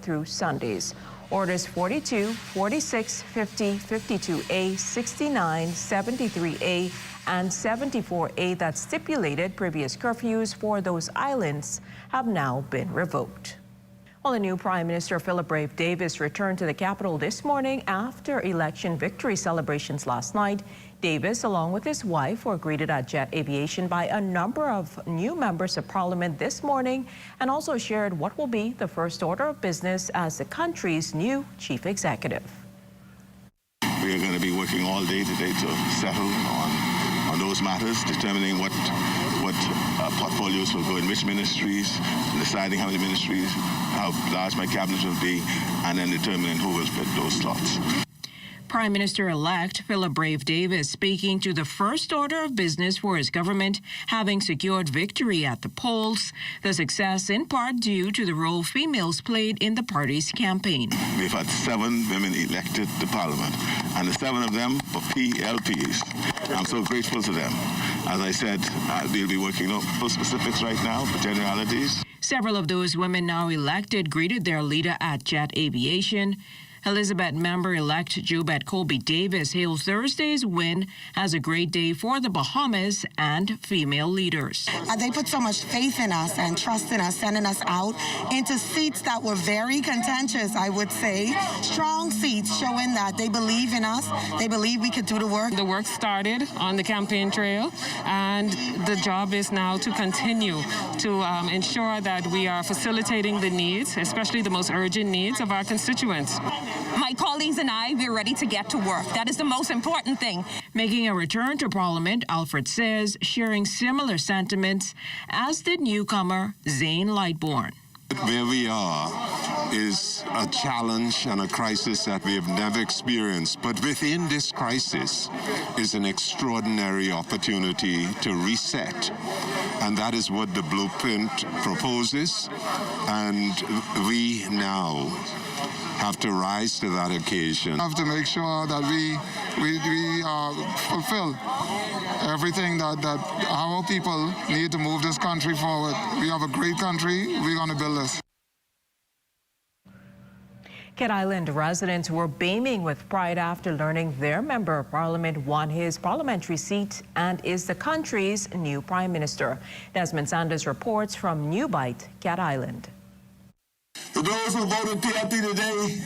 through Sundays. Orders 42, 46, 50, 52A, 69, 73A, and 74A that stipulated previous curfews for those islands have now been revoked. Well, the new Prime Minister Philip Brave Davis returned to the capital this morning after election victory celebrations last night. Davis, along with his wife, were greeted at Jet Aviation by a number of new members of Parliament this morning and also shared what will be the first order of business as the country's new chief executive. We are going to be working all day today to settle on those matters, determining what portfolios will go in which ministries, deciding how many ministries, how large my cabinet will be, and then determining who will fit those slots. Prime Minister-elect Philip Brave Davis speaking to the first order of business for his government, having secured victory at the polls, the success in part due to the role females played in the party's campaign. We've had 7 women elected to Parliament, and the 7 of them were PLPs. I'm so grateful to them. As I said, we'll be working on those specifics right now, for generalities. Several of those women now elected greeted their leader at Jet Aviation. Elizabeth member-elect Jubette Colby Davis hails Thursday's win as a great day for the Bahamas and female leaders. They put so much faith in us and trust in us, sending us out into seats that were very contentious, I would say. Strong seats showing that they believe in us. They believe we could do the work. The work started on the campaign trail, and the job is now to continue to ensure that we are facilitating the needs, especially the most urgent needs of our constituents. My colleagues and I, we're ready to get to work. That is the most important thing. Making a return to Parliament, Alfred says, sharing similar sentiments as did newcomer Zane Lightbourne. Where we are is a challenge and a crisis that we have never experienced. But within this crisis is an extraordinary opportunity to reset. And that is what the blueprint proposes. And we now have to rise to that occasion. We have to make sure that we fulfill everything that our people need to move this country forward. We have a great country. We're going to build this. Cat Island residents were beaming with pride after learning their member of parliament won his parliamentary seat and is the country's new prime minister. Desmond Sanders reports from New Bight, Cat Island. To those who voted PLP today,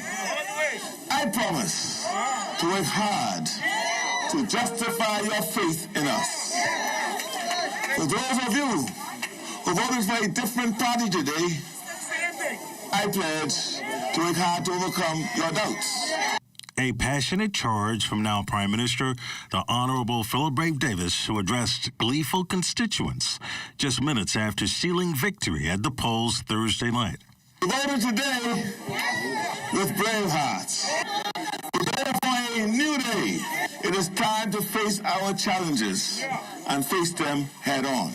I promise to work hard to justify your faith in us. For those of you who voted for a different party today, I pledge to work hard to overcome your doubts. A passionate charge from now Prime Minister, the Honorable Philip Brave Davis, who addressed gleeful constituents just minutes after sealing victory at the polls Thursday night. We voted today with brave hearts. Prepare for a new day. It is time to face our challenges and face them head on.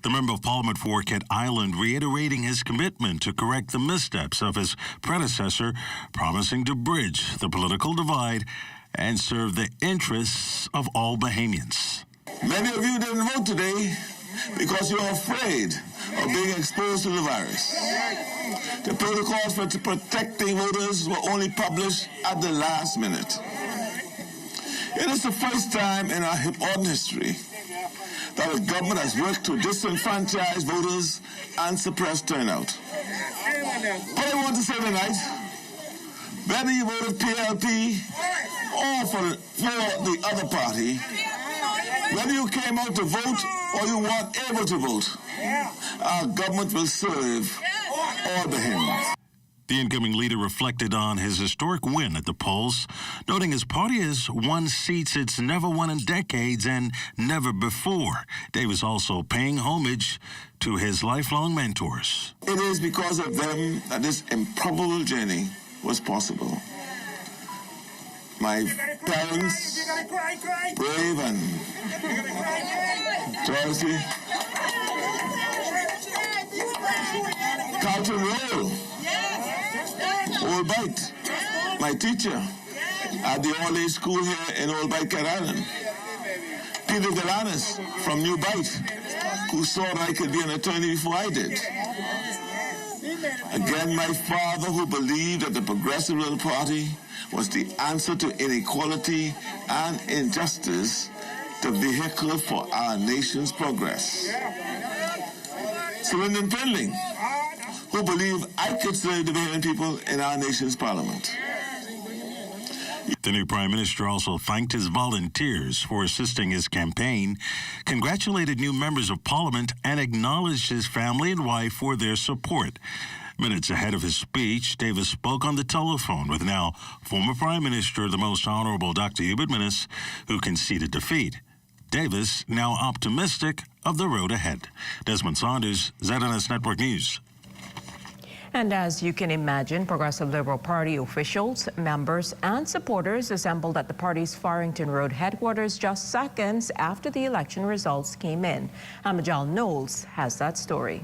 The Member of Parliament for Cat Island reiterating his commitment to correct the missteps of his predecessor, promising to bridge the political divide and serve the interests of all Bahamians. Many of you didn't vote today because you're afraid of being exposed to the virus. The protocols for protecting voters were only published at the last minute. It is the first time in our modern history that the government has worked to disenfranchise voters and suppress turnout. But I want to say tonight, whether you voted PLP or for the other party, whether you came out to vote or you weren't able to vote, our government will serve all Bahamians. The incoming leader reflected on his historic win at the polls, noting his party has won seats it's never won in decades and never before. Davis also paying homage to his lifelong mentors. It is because of them that this improbable journey was possible. My parents, Brave and Dorothy, Carlton Roll, Old Bight, my teacher at the all-age school here in Old Bight, Cat Island. Peter Galanis from New Bight, who saw that I could be an attorney before I did. Again, my father, who believed that the Progressive Liberal Party was the answer to inequality and injustice, the vehicle for our nation's progress. Lyndon Pendling, who believed I could serve the Bahamian people in our nation's parliament. The new Prime Minister also thanked his volunteers for assisting his campaign, congratulated new members of Parliament, and acknowledged his family and wife for their support. Minutes ahead of his speech, Davis spoke on the telephone with now former Prime Minister, the Most Honorable Dr. Hubert Minnis, who conceded defeat. Davis now optimistic of the road ahead. Desmond Saunders, ZNS Network News. And as you can imagine, Progressive Liberal Party officials, members, and supporters assembled at the party's Farrington Road headquarters just seconds after the election results came in. Amajal Knowles has that story.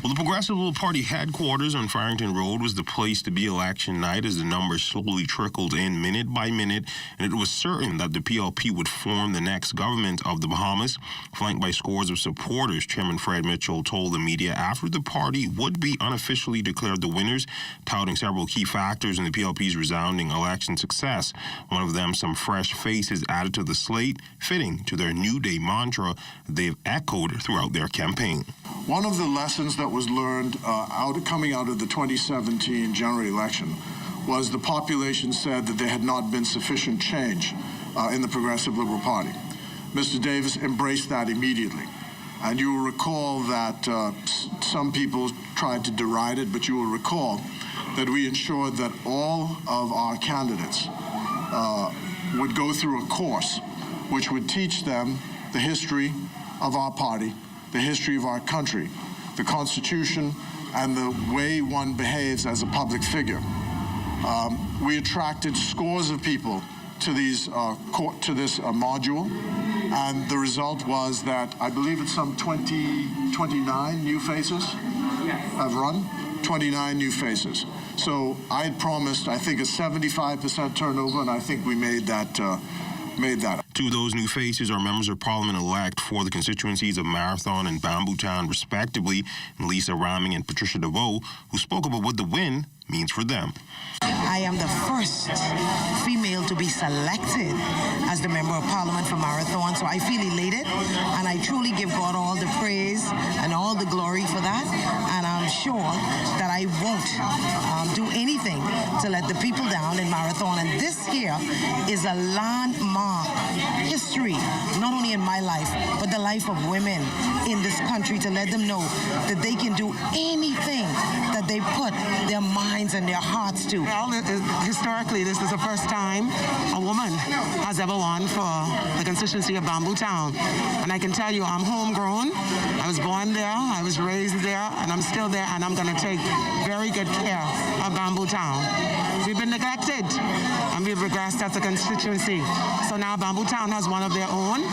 Well, the Progressive Liberal Party headquarters on Farrington Road was the place to be election night as the numbers slowly trickled in minute by minute, and it was certain that the PLP would form the next government of the Bahamas. Flanked by scores of supporters, Chairman Fred Mitchell told the media after the party would be unofficially declared the winners, touting several key factors in the PLP's resounding election success. One of them, some fresh faces added to the slate, fitting to their New Day mantra they've echoed throughout their campaign. One of the lessons that was learned coming out of the 2017 general election was the population said that there had not been sufficient change in the Progressive Liberal Party. Mr. Davis embraced that immediately. And you will recall that some people tried to deride it, but you will recall that we ensured that all of our candidates would go through a course which would teach them the history of our party, the history of our country, the Constitution, and the way one behaves as a public figure. We attracted scores of people to this module, and the result was that I believe it's some 29 new faces have run, 29 new faces. So I had promised, I think, a 75% turnover, and I think we made that. Two of those new faces are members of Parliament-elect for the constituencies of Marathon and Bambootown, respectively, and Lisa Ramming and Patricia DeVoe, who spoke about what the win means for them. I am the first female to be selected as the Member of Parliament for Marathon, so I feel elated, and I truly give God all the praise and all the glory for that, and I'm sure that I won't do anything to let the people down in Marathon, and this here is a landmark history, not only in my life, but the life of women in this country, to let them know that they can do anything that they put their minds and their hearts to. Well, historically, this is the first time a woman has ever won for the constituency of Bambootown. And I can tell you, I'm homegrown. I was born there, I was raised there, and I'm still there, and I'm going to take very good care of Bambootown. We've been neglected, and we've regressed as a constituency. So now Bambootown has one of their own,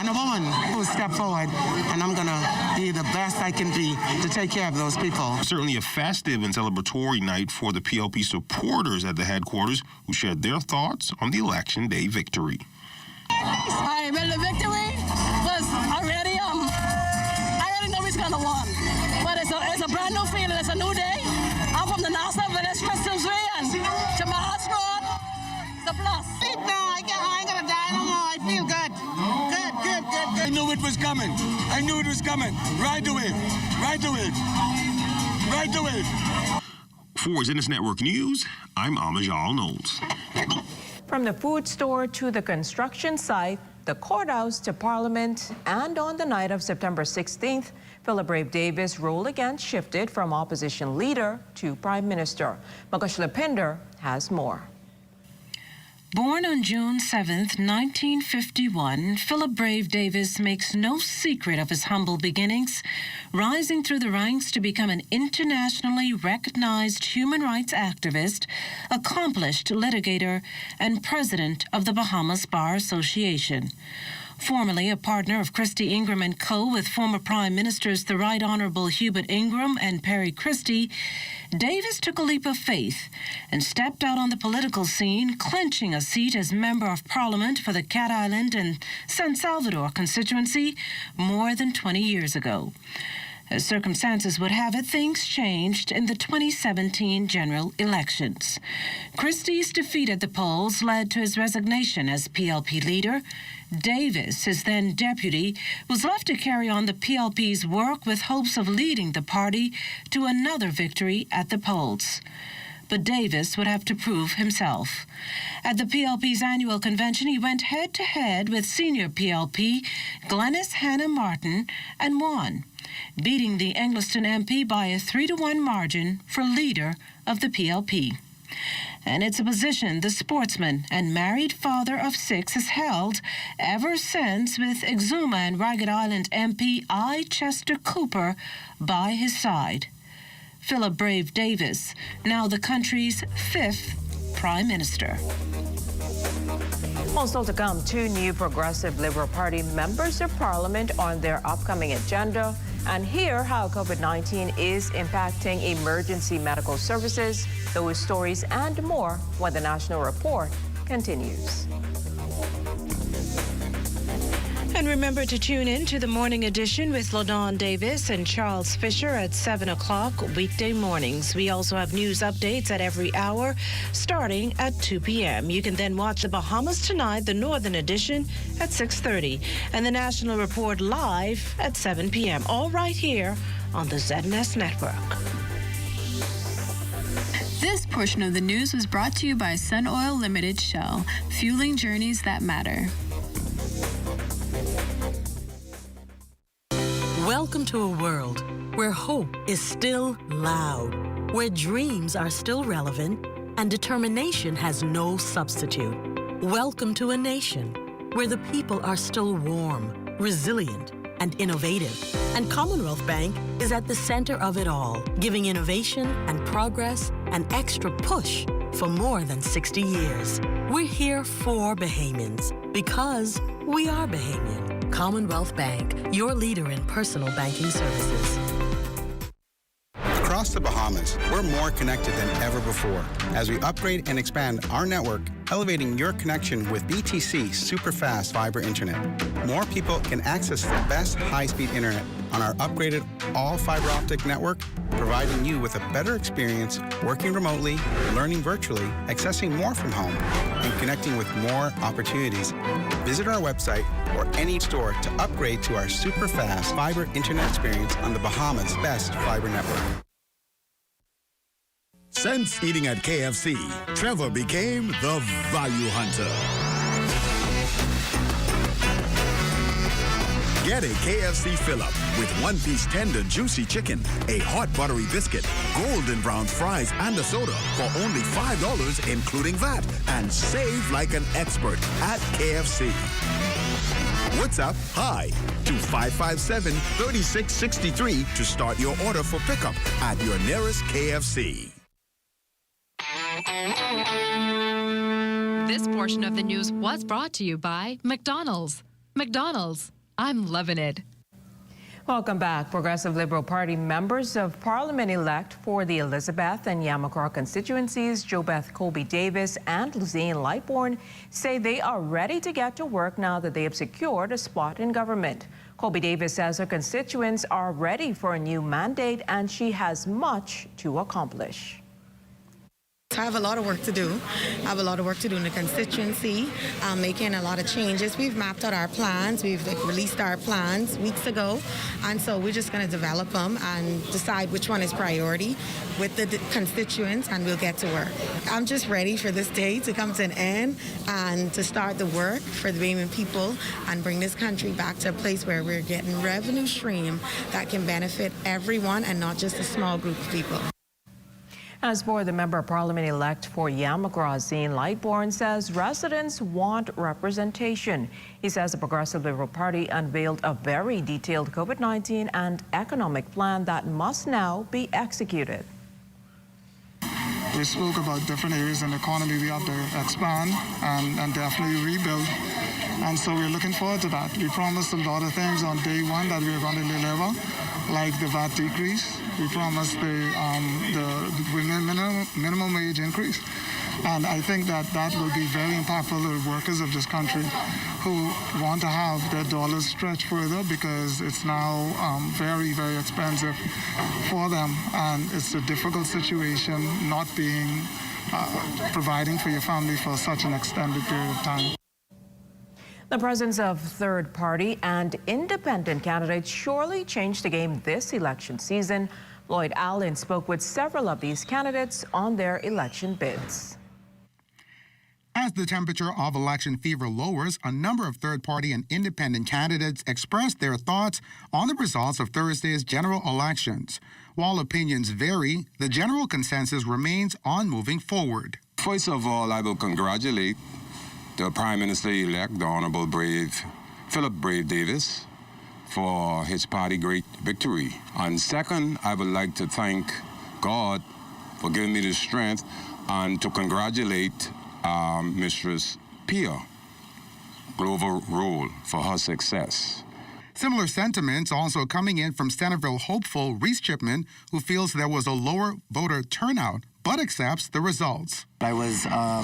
and a woman who stepped forward, and I'm going to be the best I can be to take care of those people. Certainly a festive and celebratory night for the PLP supporters at the headquarters, who shared their thoughts on the election day victory. Well, the victory was already, I already know he's going to win. But it's a brand new feeling. It's a new day. I'm from the Nassau Village Christians Way, and to my husband, it's a plus. No, I ain't going to die no more. I feel good. Good. I knew it was coming. Right away. For Zenith Network News, I'm Amajal Knowles. From the food store to the construction site, the courthouse to Parliament, and on the night of September 16th, Philip Brave Davis' role again shifted from opposition leader to prime minister. Magush Lapinder has more. Born on June 7, 1951, Philip Brave Davis makes no secret of his humble beginnings, rising through the ranks to become an internationally recognized human rights activist, accomplished litigator, and president of the Bahamas Bar Association. Formerly a partner of Christie Ingram & Co. with former Prime Ministers the Right Honourable Hubert Ingram and Perry Christie, Davis took a leap of faith and stepped out on the political scene, clinching a seat as Member of Parliament for the Cat Island and San Salvador constituency more than 20 years ago. As circumstances would have it, things changed in the 2017 general elections. Christie's defeat at the polls led to his resignation as PLP leader. Davis, his then deputy, was left to carry on the PLP's work with hopes of leading the party to another victory at the polls. But Davis would have to prove himself. At the PLP's annual convention, he went head-to-head with senior PLP Glenys Hannah Martin and won, beating the Engliston MP by a 3-1 margin for leader of the PLP. And it's a position the sportsman and married father of 6 has held ever since, with Exuma and Ragged Island MP I. Chester Cooper by his side. Philip Brave Davis, now the country's 5th Prime Minister. Also to come, 2 new Progressive Liberal Party members of Parliament on their upcoming agenda, and hear how COVID-19 is impacting emergency medical services. Those stories and more when the National Report continues. And remember to tune in to the morning edition with LaDawn Davis and Charles Fisher at 7 o'clock weekday mornings. We also have news updates at every hour starting at 2 p.m. You can then watch the Bahamas Tonight, the Northern Edition, at 6:30 and the National Report live at 7 p.m. All right here on the ZNS Network. This portion of the news was brought to you by Sun Oil Limited Shell, fueling journeys that matter. Welcome to a world where hope is still loud, where dreams are still relevant, and determination has no substitute. Welcome to a nation where the people are still warm, resilient, and innovative. And Commonwealth Bank is at the center of it all, giving innovation and progress an extra push for more than 60 years. We're here for Bahamians because we are Bahamian. Commonwealth Bank, your leader in personal banking services. Across the Bahamas, we're more connected than ever before as we upgrade and expand our network, elevating your connection with BTC Superfast Fiber Internet. More people can access the best high-speed internet on our upgraded all-fiber optic network, providing you with a better experience working remotely, learning virtually, accessing more from home, and connecting with more opportunities. Visit our website or any store to upgrade to our super-fast fiber internet experience on the Bahamas' best fiber network. Since eating at KFC, Trevor became the value hunter. Get a KFC fill-up with one-piece tender, juicy chicken, a hot buttery biscuit, golden brown fries, and a soda for only $5, including VAT, and save like an expert at KFC. WhatsApp HI to 557-3663 to start your order for pickup at your nearest KFC. This portion of the news was brought to you by McDonald's. McDonald's, I'm loving it. Welcome back. Progressive Liberal Party members of Parliament-elect for the Elizabeth and Yamacraw constituencies, JoBeth Colby Davis and Luzerne Lightbourne, say they are ready to get to work now that they have secured a spot in government. Colby Davis says her constituents are ready for a new mandate and she has much to accomplish. I have a lot of work to do. I have a lot of work to do in the constituency, making a lot of changes. We've mapped out our plans. We've released our plans weeks ago. And so we're just going to develop them and decide which one is priority with the constituents, and we'll get to work. I'm just ready for this day to come to an end and to start the work for the Bahamian people and bring this country back to a place where we're getting revenue stream that can benefit everyone and not just a small group of people. As for the Member of Parliament-elect for Yamacraw, Zane Lightbourne says residents want representation. He says the Progressive Liberal Party unveiled a very detailed COVID-19 and economic plan that must now be executed. We spoke about different areas in the economy we have to expand and definitely rebuild. And so we're looking forward to that. We promised a lot of things on day one that we were going to deliver, like the VAT decrease. We promised the minimum wage increase. And I think that will be very impactful to the workers of this country who want to have their dollars stretched further because it's now very, very expensive for them. And it's a difficult situation not being providing for your family for such an extended period of time. The presence of third-party and independent candidates surely changed the game this election season. Lloyd Allen spoke with several of these candidates on their election bids. As the temperature of election fever lowers, a number of third-party and independent candidates expressed their thoughts on the results of Thursday's general elections. While opinions vary, the general consensus remains on moving forward. First of all, I will congratulate the Prime Minister-elect, the Honorable Philip Brave Davis, for his party great victory. And second, I would like to thank God for giving me the strength and to congratulate Mistress Pia Glover Roll for her success. Similar sentiments also coming in from Centerville hopeful Reese Chipman, who feels there was a lower voter turnout, but accepts the results. I was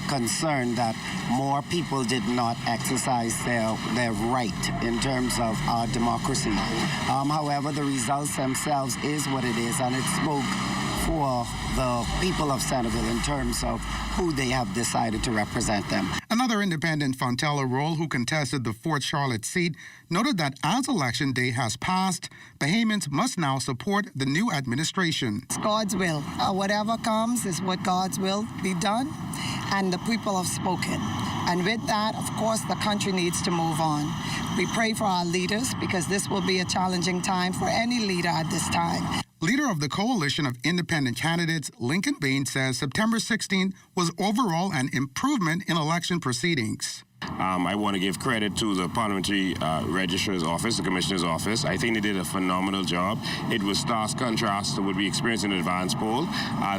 concerned that more people did not exercise their right in terms of our democracy. However, the results themselves is what it is, and it spoke for the people of Centerville in terms of who they have decided to represent them. Another independent Fontella Roll, who contested the Fort Charlotte seat, noted that as Election Day has passed, Bahamians must now support the new administration. It's God's will. Whatever comes is what God's will be done, and the people have spoken. And with that, of course, the country needs to move on. We pray for our leaders because this will be a challenging time for any leader at this time. Leader of the coalition of independent candidates, Lincoln Bain, says September 16th was overall an improvement in election proceedings. I want to give credit to the Parliamentary Registrar's Office, the Commissioner's Office. I think they did a phenomenal job. It was stark contrast to what we experienced in the advance poll.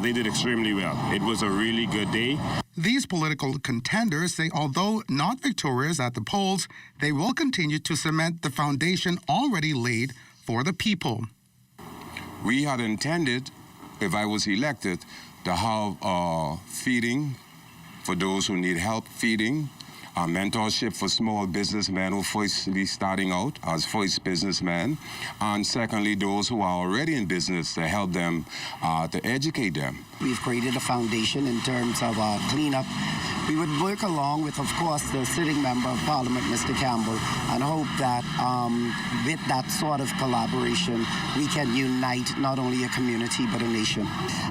They did extremely well. It was a really good day. These political contenders say although not victorious at the polls, they will continue to cement the foundation already laid for the people. We had intended, if I was elected, to have feeding for those who need help feeding, mentorship for small businessmen who firstly starting out as first businessmen, and secondly, those who are already in business to help them, to educate them. We've created a foundation in terms of cleanup. We would work along with, of course, the sitting member of Parliament, Mr. Campbell, and hope that with that sort of collaboration, we can unite not only a community, but a nation.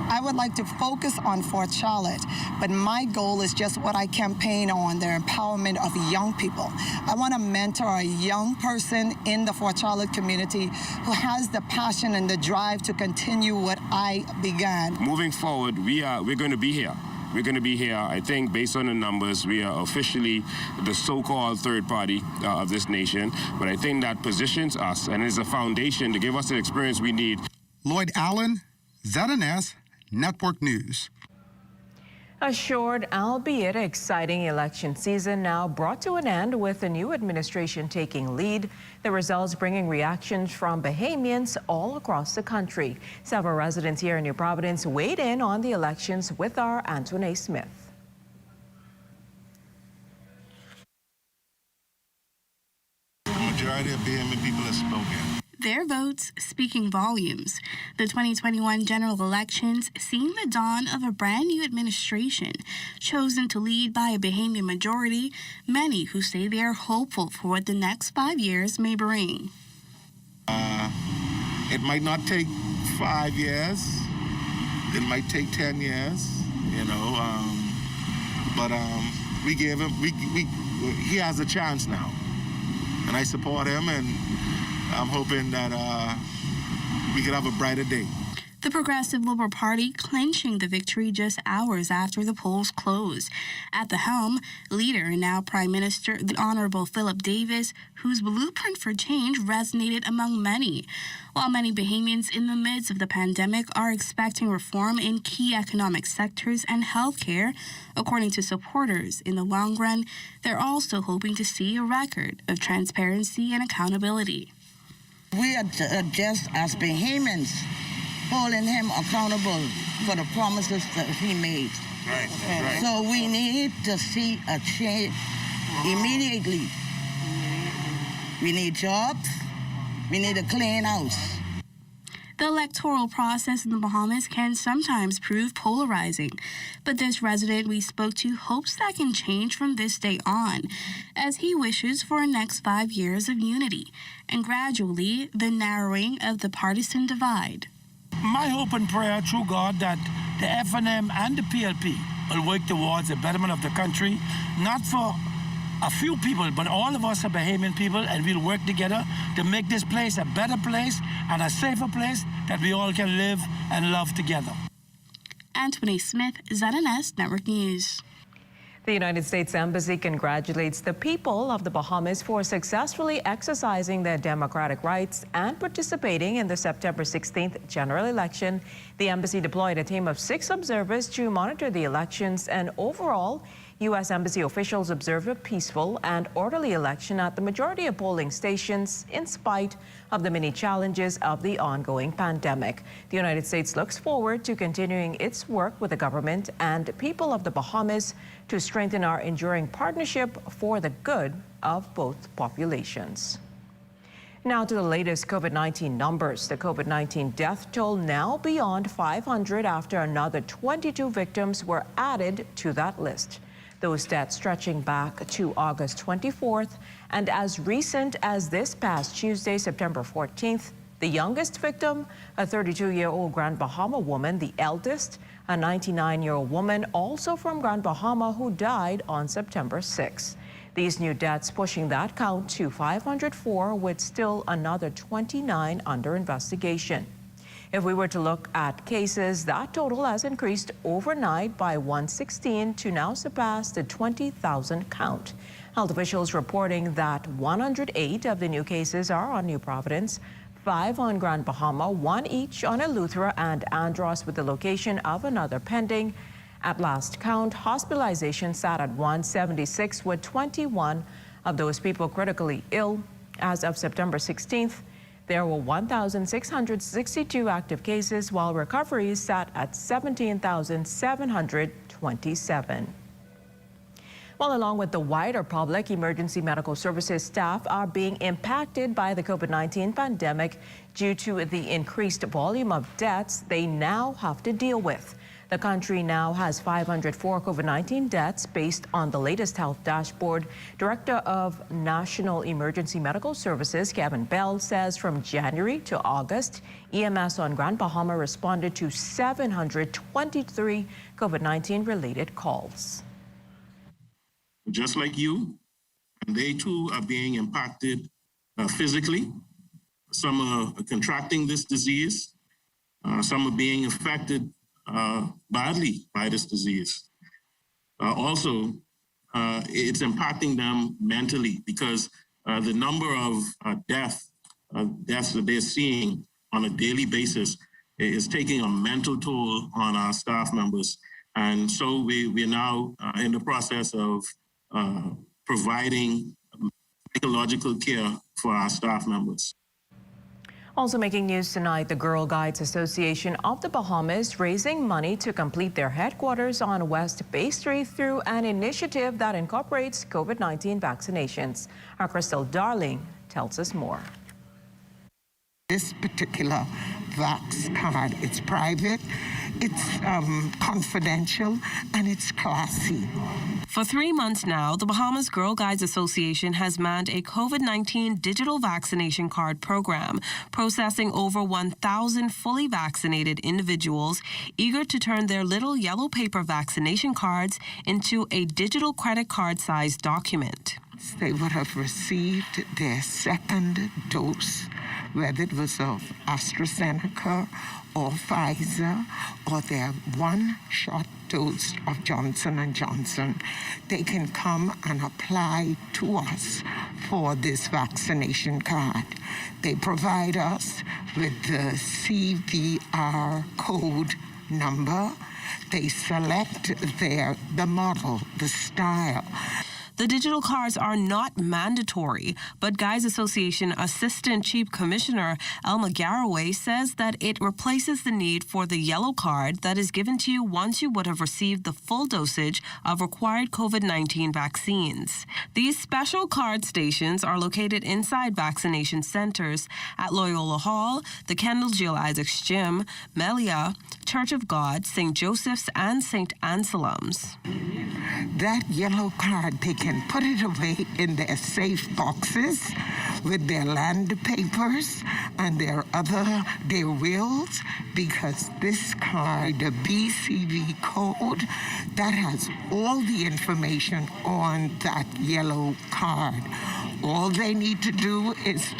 I would like to focus on Fort Charlotte, but my goal is just what I campaign on, the empowerment of young people. I want to mentor a young person in the Fort Charlotte community who has the passion and the drive to continue what I began. Moving forward, we're going to be here. We're going to be here. I think based on the numbers, we are officially the so-called third party of this nation. But I think that positions us and is a foundation to give us the experience we need. Lloyd Allen, ZNS Network News. A short, albeit exciting election season now brought to an end with the new administration taking lead. The results bringing reactions from Bahamians all across the country. Several residents here in New Providence weighed in on the elections with our Antoine Smith. The majority of Bahamian people have spoken. Their votes speaking volumes. The 2021 general elections seeing the dawn of a brand new administration, chosen to lead by a Bahamian majority, many who say they are hopeful for what the next 5 years may bring. It might not take 5 years. It might take 10 years, but we gave him, he has a chance now. And I support him, and I'm hoping that we could have a brighter day. The Progressive Liberal Party clinching the victory just hours after the polls closed. At the helm, leader and now Prime Minister, the Honorable Philip Davis, whose blueprint for change resonated among many. While many Bahamians in the midst of the pandemic are expecting reform in key economic sectors and healthcare, according to supporters, in the long run, they're also hoping to see a record of transparency and accountability. We are just as Bahamians holding him accountable for the promises that he made. Right. So we need to see a change immediately. We need jobs. We need a clean house. The electoral process in the Bahamas can sometimes prove polarizing, but this resident we spoke to hopes that can change from this day on, as he wishes for a next 5 years of unity and gradually the narrowing of the partisan divide. My hope and prayer, through God, that the FNM and the PLP will work towards the betterment of the country, not for a few people, but all of us are Bahamian people, and we'll work together to make this place a better place and a safer place that we all can live and love together. Antoine Smith, ZNS Network News. The United States Embassy congratulates the people of the Bahamas for successfully exercising their democratic rights and participating in the September 16th general election. The embassy deployed a team of 6 observers to monitor the elections, and overall, U.S. Embassy officials observed a peaceful and orderly election at the majority of polling stations in spite of the many challenges of the ongoing pandemic. The United States looks forward to continuing its work with the government and people of the Bahamas to strengthen our enduring partnership for the good of both populations. Now to the latest COVID-19 numbers. The COVID-19 death toll now beyond 500 after another 22 victims were added to that list. Those deaths stretching back to August 24th and as recent as this past Tuesday, September 14th. The youngest victim, a 32-year-old Grand Bahama woman, the eldest, a 99-year-old woman also from Grand Bahama who died on September 6th. These new deaths pushing that count to 504 with still another 29 under investigation. If we were to look at cases, that total has increased overnight by 116 to now surpass the 20,000 count. Health officials reporting that 108 of the new cases are on New Providence, 5 on Grand Bahama, 1 each on Eleuthera and Andros, with the location of another pending. At last count, hospitalization sat at 176, with 21 of those people critically ill. As of September 16th, there were 1,662 active cases, while recoveries sat at 17,727. Well, along with the wider public, emergency medical services staff are being impacted by the COVID-19 pandemic due to the increased volume of deaths they now have to deal with. The country now has 504 COVID-19 deaths based on the latest health dashboard. Director of National Emergency Medical Services, Kevin Bell, says from January to August, EMS on Grand Bahama responded to 723 COVID-19 related calls. Just like you, and they too are being impacted physically. Some are contracting this disease. Some are being affected badly by this disease. Also, it's impacting them mentally because the number of deaths that they're seeing on a daily basis is taking a mental toll on our staff members. And so we're now in the process of providing psychological care for our staff members. Also making news tonight, the Girl Guides Association of the Bahamas raising money to complete their headquarters on West Bay Street through an initiative that incorporates COVID-19 vaccinations. Our Crystal Darling tells us more. This particular Vax card, it's private, it's confidential, and it's classy. For 3 months now, the Bahamas Girl Guides Association has manned a COVID-19 digital vaccination card program, processing over 1,000 fully vaccinated individuals eager to turn their little yellow paper vaccination cards into a digital credit card-sized document. They would have received their second dose, whether it was of AstraZeneca or Pfizer, or their one-shot dose of Johnson & Johnson. They can come and apply to us for this vaccination card. They provide us with the CVR code number. They select the model, the style. The digital cards are not mandatory, but Guides Association Assistant Chief Commissioner Elma Garraway says that it replaces the need for the yellow card that is given to you once you would have received the full dosage of required COVID-19 vaccines. These special card stations are located inside vaccination centers at Loyola Hall, the Kendall Jill Isaacs Gym, Melia, Church of God, St. Joseph's, and St. Anselm's. That yellow card, they can put it away in their safe boxes with their land papers and their wills, because this card, the BCV code, that has all the information on that yellow card. All they need to do is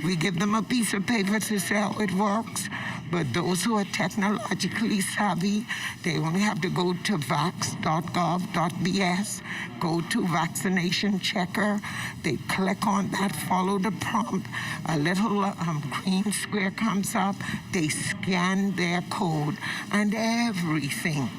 we give them a piece of paper to say how it works, but those who are technologically savvy, they only have to go to vax.gov.bs, go to vaccination checker, they click on that, follow the prompt, a little green square comes up, they scan their code, and everything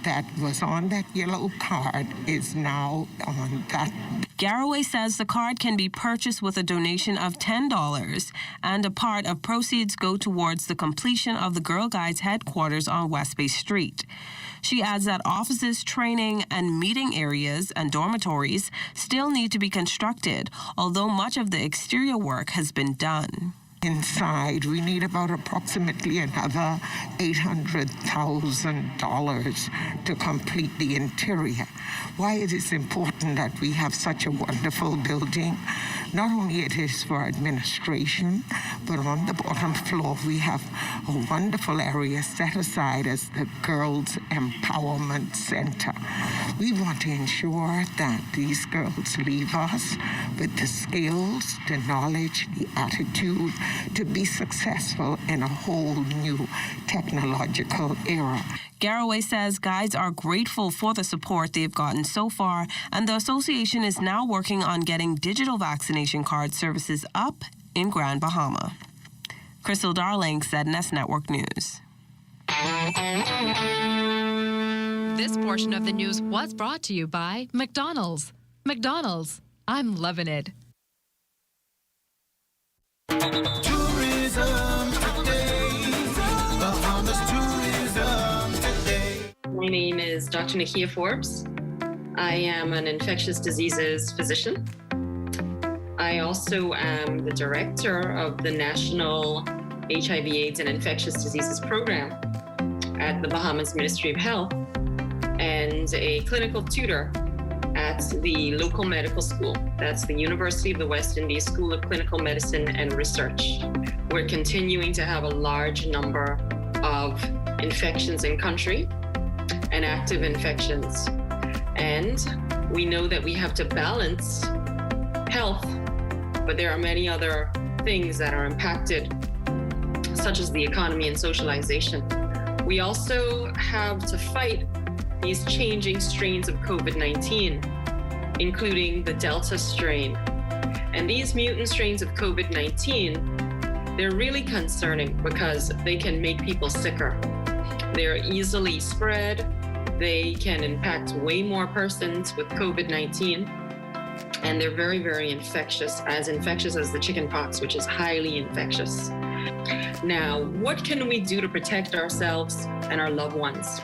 that was on that yellow card is now on that. Garraway says the card can be purchased with a donation of $10, and a part of proceeds go towards the completion of the Girl Guides headquarters on West Bay Street. She adds that offices, training, and meeting areas and dormitories still need to be constructed, although much of the exterior work has been done. Inside, we need about approximately another $800,000 to complete the interior. Why it is important that we have such a wonderful building? Not only it is for administration, but on the bottom floor we have a wonderful area set aside as the Girls Empowerment Center. We want to ensure that these girls leave us with the skills, the knowledge, the attitude to be successful in a whole new technological era. Garraway says guides are grateful for the support they've gotten so far, and the association is now working on getting digital vaccination card services up in Grand Bahama. Crystal Darling, ZNS Network News. This portion of the news was brought to you by McDonald's. McDonald's, I'm loving it. Tourism today. Bahamas tourism today. My name is Dr. Nakia Forbes. I am an infectious diseases physician. I also am the director of the National HIV/AIDS and Infectious Diseases Program at the Bahamas Ministry of Health and a clinical tutor at the local medical school. That's the University of the West Indies School of Clinical Medicine and Research. We're continuing to have a large number of infections in country and active infections. And we know that we have to balance health, but there are many other things that are impacted, such as the economy and socialization. We also have to fight these changing strains of COVID-19, including the Delta strain. And these mutant strains of COVID-19, they're really concerning because they can make people sicker. They're easily spread. They can impact way more persons with COVID-19. And they're very, very infectious as the chickenpox, which is highly infectious. Now, what can we do to protect ourselves and our loved ones?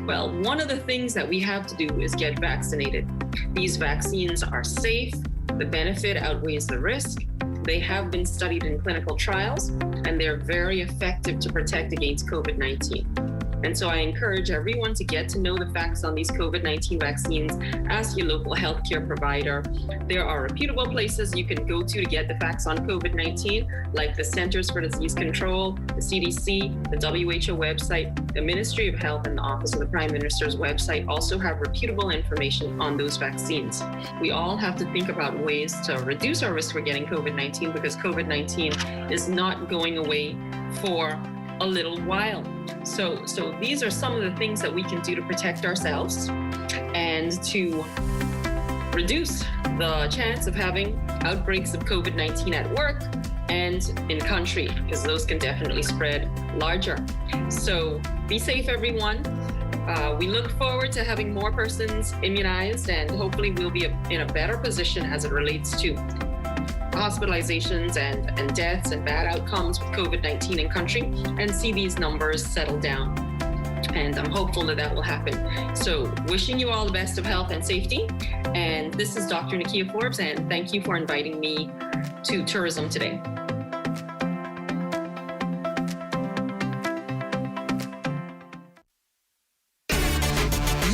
Well, one of the things that we have to do is get vaccinated. These vaccines are safe. The benefit outweighs the risk. They have been studied in clinical trials, and they're very effective to protect against COVID-19. And so I encourage everyone to get to know the facts on these COVID-19 vaccines. Ask your local healthcare provider. There are reputable places you can go to get the facts on COVID-19, like the Centers for Disease Control, the CDC, the WHO website, the Ministry of Health, and the Office of the Prime Minister's website also have reputable information on those vaccines. We all have to think about ways to reduce our risk for getting COVID-19 because COVID-19 is not going away for a little while. So these are some of the things that we can do to protect ourselves and to reduce the chance of having outbreaks of COVID-19 at work and in country, because those can definitely spread larger. So be safe, everyone. We look forward to having more persons immunized, and hopefully we'll be in a better position as it relates to hospitalizations and deaths and bad outcomes with COVID-19 in country, and see these numbers settle down. And I'm hopeful that that will happen. So wishing you all the best of health and safety. And this is Dr. Nakia Forbes, and thank you for inviting me to Tourism Today.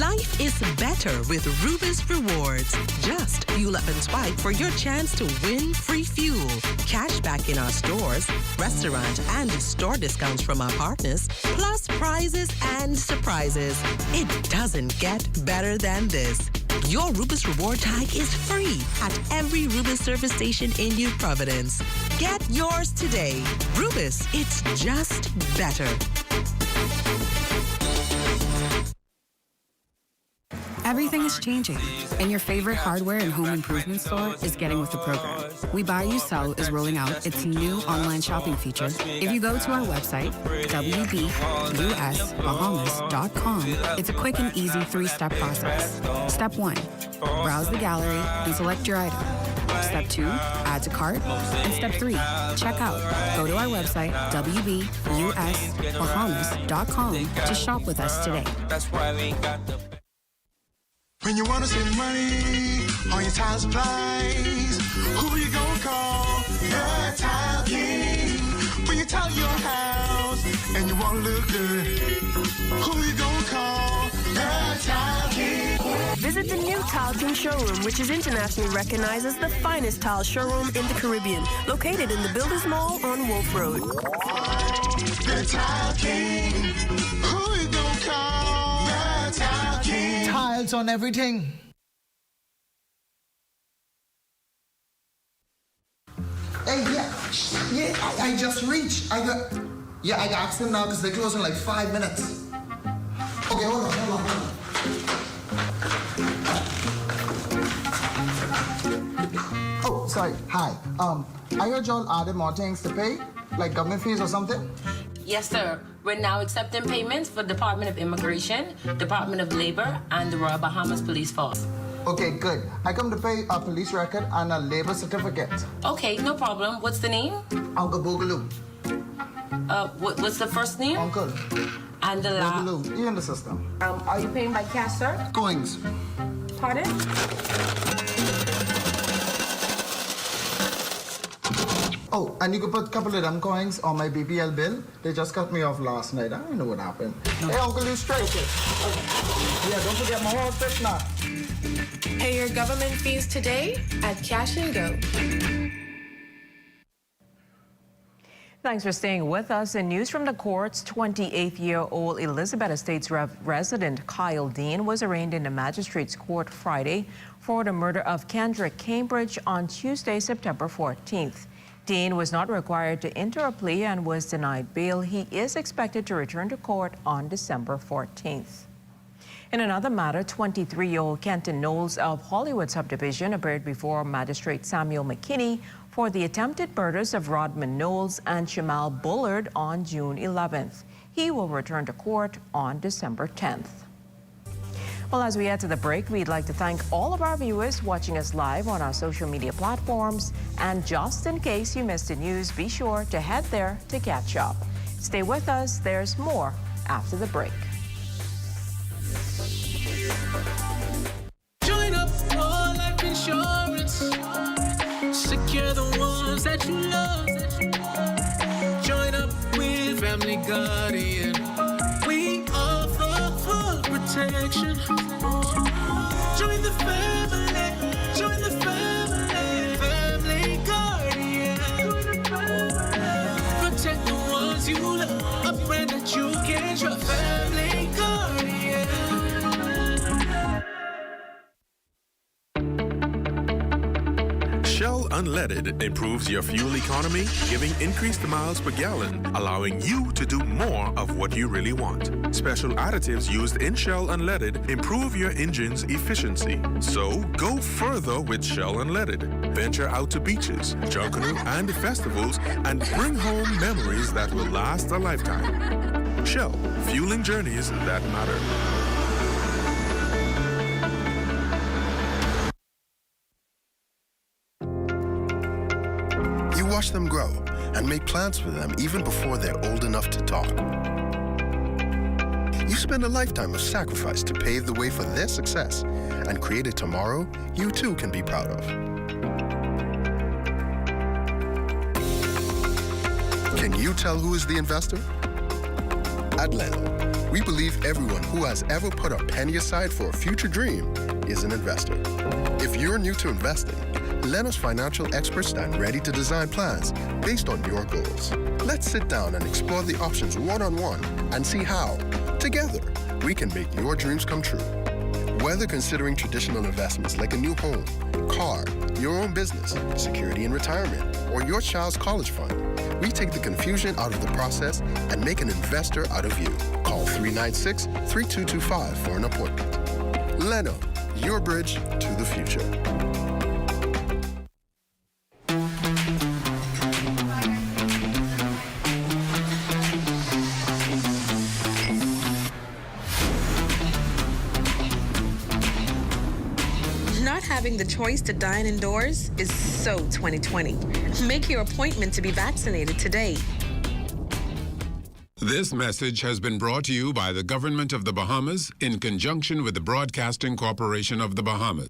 Life is better with Rubis Rewards. Just fuel up and swipe for your chance to win free fuel, cash back in our stores, restaurant and store discounts from our partners, plus prizes and surprises. It doesn't get better than this. Your Rubis Reward tag is free at every Rubis service station in New Providence. Get yours today. Rubis, it's just better. Everything is changing, and your favorite hardware and home improvement store is getting with the program. We Buy You Sell is rolling out its new online shopping feature. If you go to our website, wbusbahamas.com, it's a quick and easy 3-step process. Step 1, browse the gallery and select your item. Step 2, add to cart. And Step 3, check out. Go to our website, wbusbahamas.com, to shop with us today. That's why we got the... When you want to save money on your tile supplies, who you gonna call? The Tile King. When you tile your house and you want to look good, who you gonna call? The Tile King. Visit the new Tile King showroom, which is internationally recognized as the finest tile showroom in the Caribbean, located in the Builders Mall on Wolf Road. The Tile King. Who you gonna call? The Tile King. Tiles on everything. Hey, I just reached. I asked them now because they close in like 5 minutes. Okay, hold on. Oh, sorry. Hi. I heard y'all added more things to pay, like government fees or something. Yes, sir. We're now accepting payments for Department of Immigration, Department of Labor, and the Royal Bahamas Police Force. Okay, good. I come to pay a police record and a labor certificate. Okay, no problem. What's the name? Uncle Boogaloo. What's the first name? Uncle. And the last? Boogaloo. You're in the system. Are you paying by cash, sir? Coins. Pardon? Oh, and you could put a couple of them coins on my BPL bill. They just cut me off last night. I don't know what happened. No. Hey, Uncle, you straight. Okay. Yeah, don't forget my horse fish now. Pay your government fees today at Cash and Go. Thanks for staying with us. In news from the courts, 28-year-old Elizabeth Estates resident Kyle Dean was arraigned in the magistrate's court Friday for the murder of Kendrick Cambridge on Tuesday, September 14th. Dean was not required to enter a plea and was denied bail. He is expected to return to court on December 14th. In another matter, 23-year-old Kenton Knowles of Hollywood Subdivision appeared before Magistrate Samuel McKinney for the attempted murders of Rodman Knowles and Shamal Bullard on June 11th. He will return to court on December 10th. Well, as we head to the break, we'd like to thank all of our viewers watching us live on our social media platforms. And just in case you missed the news, be sure to head there to catch up. Stay with us. There's more after the break. Join up for life insurance. Secure the ones that you love. Join up with Family Guardian. We offer full protection. Join the family. Join the family. Family Guardian. Protect the ones you love. A friend that you can trust. Family Guardian. Shell Unleaded improves your fuel economy, giving increased miles per gallon, allowing you to do more of what you really want. Special additives used in Shell Unleaded improve your engine's efficiency. So go further with Shell Unleaded. Venture out to beaches, Junkanoo, and festivals and bring home memories that will last a lifetime. Shell, fueling journeys that matter. Watch them grow and make plans for them even before they're old enough to talk. You spend a lifetime of sacrifice to pave the way for their success and create a tomorrow you too can be proud of. Can you tell who is the investor? At Leno, we believe everyone who has ever put a penny aside for a future dream is an investor. If you're new to investing, Leno's financial experts stand ready to design plans based on your goals. Let's sit down and explore the options one-on-one and see how, together, we can make your dreams come true. Whether considering traditional investments like a new home, car, your own business, security in retirement, or your child's college fund, we take the confusion out of the process and make an investor out of you. Call 396-3225 for an appointment. Leno, your bridge to the future. Not having the choice to dine indoors is so 2020. Make your appointment to be vaccinated today. This message has been brought to you by the Government of the Bahamas in conjunction with the Broadcasting Corporation of the Bahamas.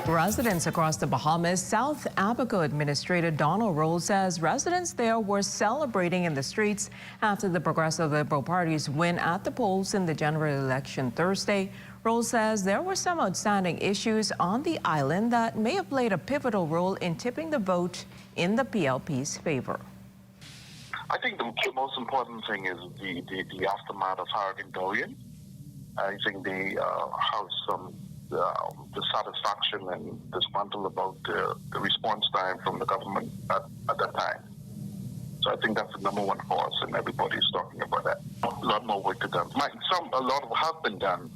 Residents across the Bahamas, South Abaco Administrator Donald Roll says residents there were celebrating in the streets after the Progressive Liberal Party's win at the polls in the general election Thursday. Roll says there were some outstanding issues on the island that may have played a pivotal role in tipping the vote in the PLP's favor. I think the most important thing is the aftermath of Hurricane Dorian. I think they have some dissatisfaction and disgruntled about the response time from the government at that time. So I think that's the number one cause, and everybody's talking about that. A lot more work to be done. A lot has been done,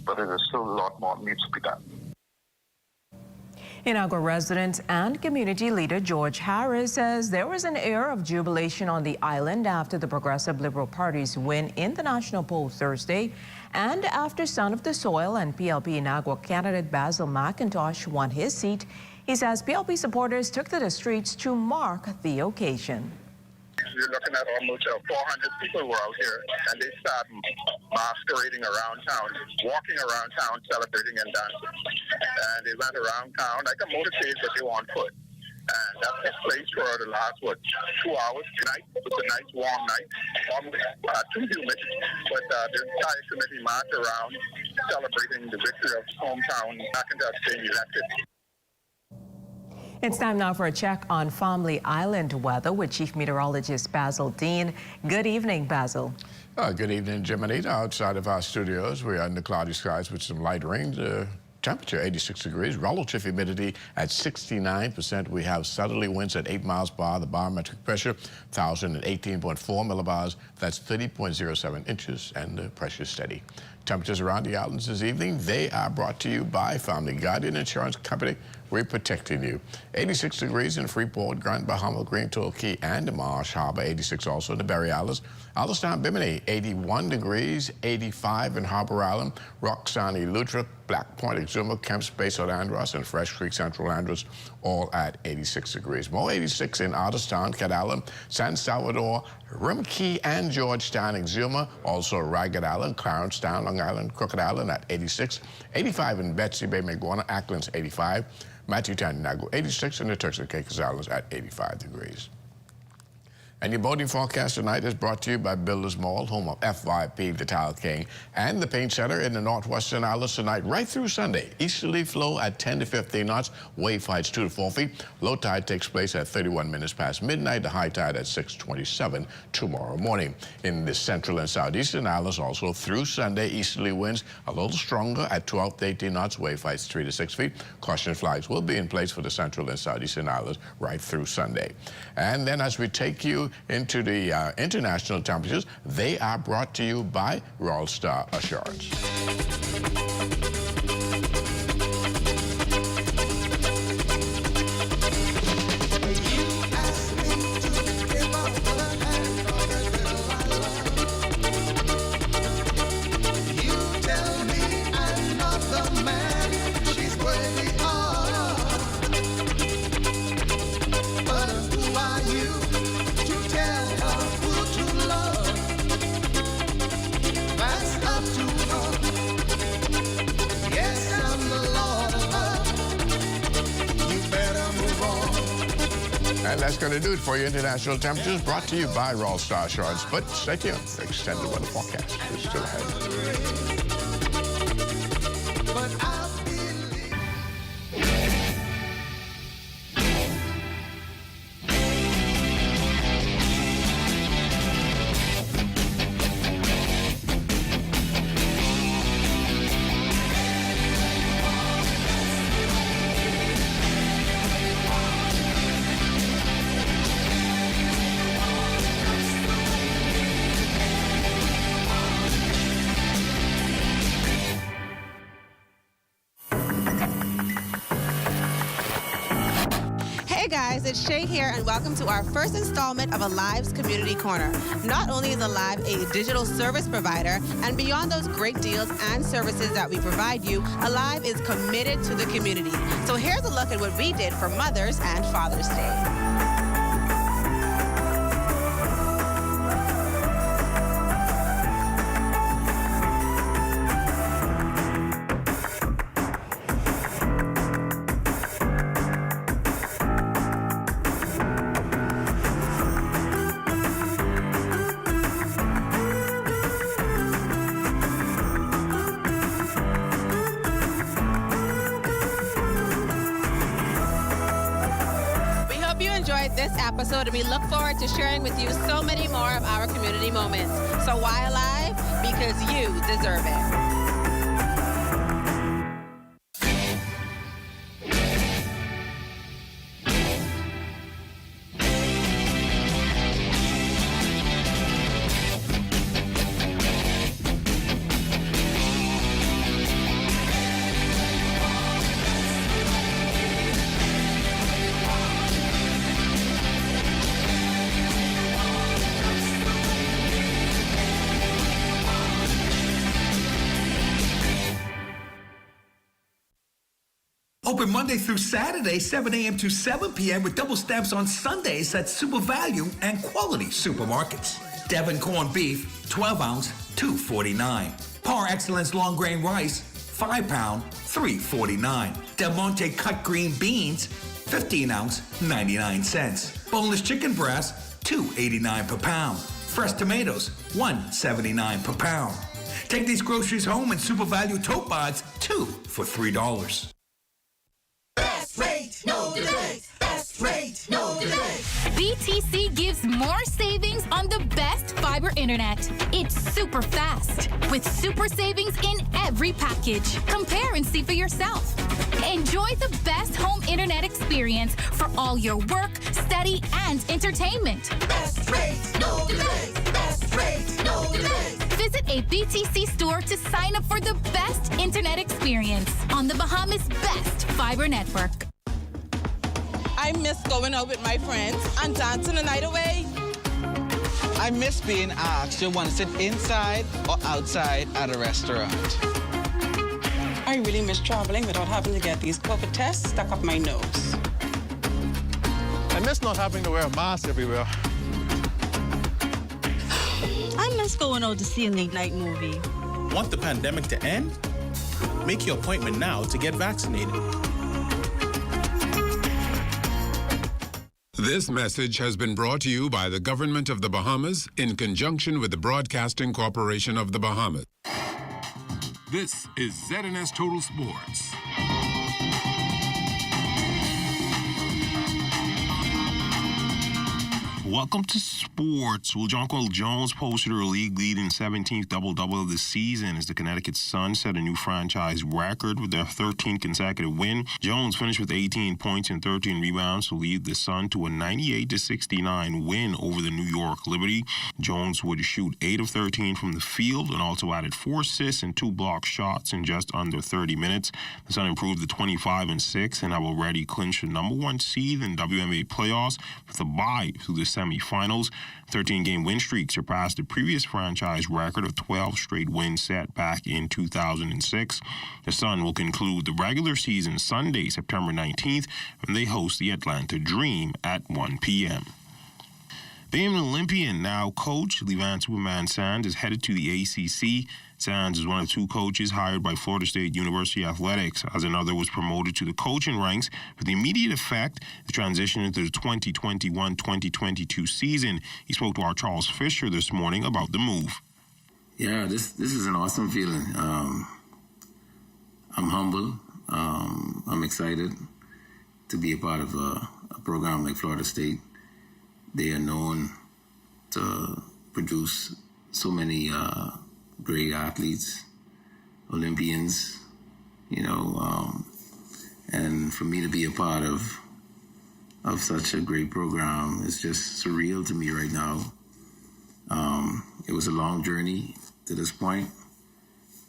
but there is still a lot more needs to be done. Inagua resident and community leader George Harris says there was an air of jubilation on the island after the Progressive Liberal Party's win in the national poll Thursday and after Son of the Soil and PLP Inagua candidate Basil McIntosh won his seat. He says PLP supporters took to the streets to mark the occasion. You're looking at almost 400 people were out here, and they started masquerading around town, walking around town, celebrating and dancing. And they went around town like a motorcade, but they were on foot. And that took place for the last, 2 hours tonight. It was a nice warm night, almost too humid. But the entire committee marched around celebrating the victory of hometown McIntosh being elected. It's time now for a check on Family Island weather with Chief Meteorologist Basil Dean. Good evening, Basil. Good evening, Jiminy. Outside of our studios, we are under cloudy skies with some light rain. Temperature 86 degrees, relative humidity at 69%. We have southerly winds at 8 miles per hour. The barometric pressure 1,018.4 millibars. That's 30.07 inches, and the pressure steady. Temperatures around the islands this evening, they are brought to you by Family Guardian Insurance Company. We're protecting you. 86 degrees in Freeport, Grand Bahama, Green Torquay, and Marsh Harbor. 86 also in the Berry Islands. Allenstown, Bimini, 81 degrees, 85 in Harbor Island, Roxanne, Lutra, Black Point, Exuma, Kemps, Bayside, Andros, and Fresh Creek, Central Andros, all at 86 degrees. More 86 in Otterstown, Cat Island, San Salvador, Rimkey, and Georgetown, Exuma, also Ragged Island, Clarencetown, Long Island, Crooked Island at 86, 85 in Betsy Bay, Maguana, Acklands, 85, Matthew Town, Nagu, 86, and the Turks and Caicos Islands at 85 degrees. And your boating forecast tonight is brought to you by Builders Mall, home of FYP, the Tile King, and the Paint Center in the Northwestern Islands tonight, right through Sunday. Easterly flow at 10 to 15 knots, wave heights 2 to 4 feet. Low tide takes place at 31 minutes past midnight, the high tide at 6:27 tomorrow morning. In the central and southeastern islands, also through Sunday, easterly winds a little stronger at 12 to 18 knots, wave heights 3 to 6 feet. Caution flags will be in place for the central and southeastern islands right through Sunday. And then as we take you into the international temperatures, they are brought to you by Royal Star Assurance. And that's going to do it for your international temperatures, brought to you by Royal Star Assurance. But stay tuned, the extended weather forecast is still ahead. guys, it's Shay here, and welcome to our first installment of Alive's Community Corner. Not only is Alive a digital service provider, and beyond those great deals and services that we provide you, Alive is committed to the community. So here's a look at what we did for Mother's and Father's Day. This episode, and we look forward to sharing with you so many more of our community moments. So why Alive? Because you deserve it. Open Monday through Saturday, 7 a.m. to 7 p.m. with double stamps on Sundays at Super Value and Quality Supermarkets. Devon corned beef, 12 ounce, $2.49. Par Excellence long grain rice, 5 pound, $3.49. Del Monte cut green beans, 15 ounce, 99 cents. Boneless chicken breast, $2.89 per pound. Fresh tomatoes, $1.79 per pound. Take these groceries home in Super Value tote bags, 2 for $3. Best rate, no delays. Best rate, no delays. BTC gives more savings on the best fiber internet. It's super fast with super savings in every package. Compare and see for yourself. Enjoy the best home internet experience for all your work, study, and entertainment. Best rate, no delays. Best rate, no delays. Visit a BTC store to sign up for the best internet experience on the Bahamas' best fiber network. I miss going out with my friends and dancing the night away. I miss being asked, do you want to sit inside or outside at a restaurant? I really miss traveling without having to get these COVID tests stuck up my nose. I miss not having to wear a mask everywhere. I miss going out to see a late night movie. Want the pandemic to end? Make your appointment now to get vaccinated. This message has been brought to you by the Government of the Bahamas in conjunction with the Broadcasting Corporation of the Bahamas. This is ZNS Total Sports. Welcome to sports. Well, Jonquil Jones posted her league-leading 17th double-double of the season as the Connecticut Sun set a new franchise record with their 13th consecutive win. Jones finished with 18 points and 13 rebounds to lead the Sun to a 98-69 win over the New York Liberty. Jones would shoot 8 of 13 from the field and also added 4 assists and 2 block shots in just under 30 minutes. The Sun improved to 25-6 and have already clinched the #1 seed in WNBA playoffs with a bye through the semifinals. 13-game win streak surpassed the previous franchise record of 12 straight wins set back in 2006. The Sun will conclude the regular season Sunday, September 19th, when they host the Atlanta Dream at 1 p.m. Famed Olympian, now coach, Levan Superman Sands, is headed to the ACC. Sands is one of 2 coaches hired by Florida State University Athletics, as another was promoted to the coaching ranks with immediate effect, the transition into the 2021-2022 season. He spoke to our Charles Fisher this morning about the move. Yeah, this is an awesome feeling. I'm humble. I'm excited to be a part of a program like Florida State. They are known to produce so many great athletes, Olympians, and for me to be a part of such a great program is just surreal to me right now. It was a long journey to this point,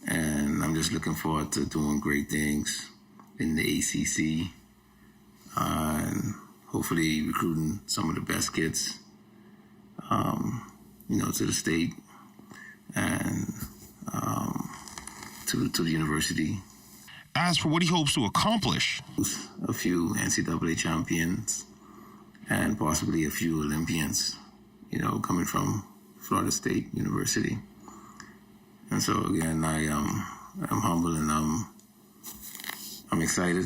and I'm just looking forward to doing great things in the ACC and hopefully recruiting some of the best kids, to the state and to the university. As for what he hopes to accomplish, a few NCAA champions and possibly a few Olympians, coming from Florida State University. And so again, I'm humble and I'm excited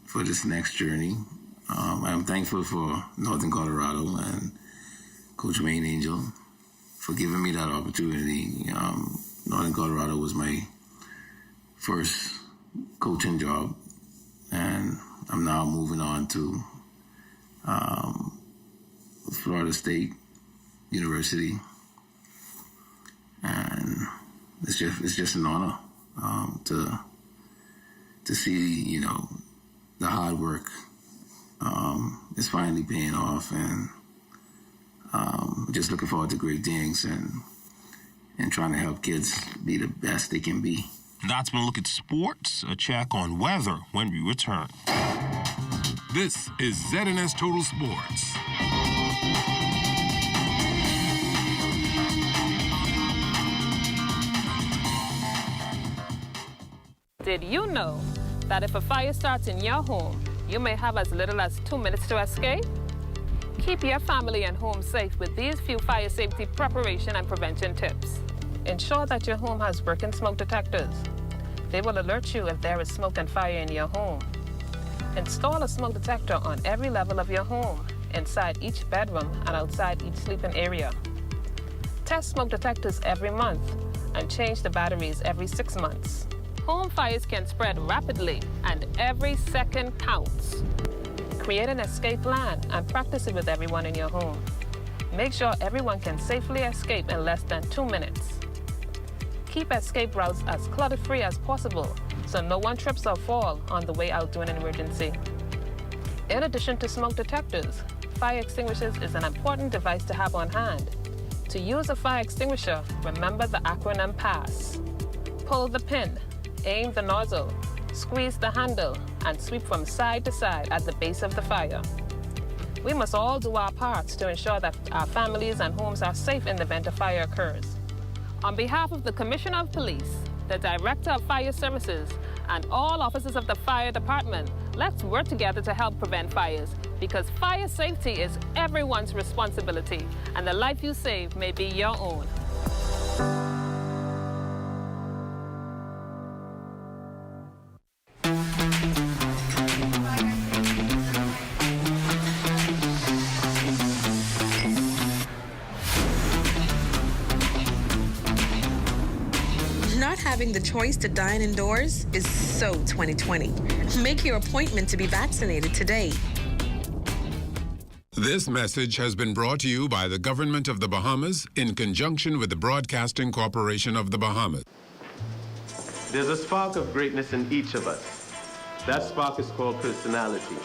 for this next journey. I'm thankful for Northern Colorado and Coach Wayne Angel for giving me that opportunity. Northern Colorado was my first coaching job, and I'm now moving on to Florida State University, and it's just an honor to see the hard work is finally paying off, and just looking forward to great things and trying to help kids be the best they can be. That's been a look at sports, a check on weather when we return. This is ZNS Total Sports. Did you know that if a fire starts in your home, you may have as little as 2 minutes to escape? Keep your family and home safe with these few fire safety preparation and prevention tips. Ensure that your home has working smoke detectors. They will alert you if there is smoke and fire in your home. Install a smoke detector on every level of your home, inside each bedroom and outside each sleeping area. Test smoke detectors every month and change the batteries every 6 months. Home fires can spread rapidly and every second counts. Create an escape plan and practice it with everyone in your home. Make sure everyone can safely escape in less than 2 minutes. Keep escape routes as clutter-free as possible so no one trips or falls on the way out during an emergency. In addition to smoke detectors, fire extinguishers is an important device to have on hand. To use a fire extinguisher, remember the acronym PASS. Pull the pin, aim the nozzle, squeeze the handle, and sweep from side to side at the base of the fire. We must all do our parts to ensure that our families and homes are safe in the event a fire occurs. On behalf of the Commissioner of Police, the Director of Fire Services, and all officers of the Fire Department, let's work together to help prevent fires, because fire safety is everyone's responsibility, and the life you save may be your own. Not having the choice to dine indoors is so 2020. Make your appointment to be vaccinated today. This message has been brought to you by the Government of the Bahamas in conjunction with the Broadcasting Corporation of the Bahamas. There's a spark of greatness in each of us. That spark is called personality.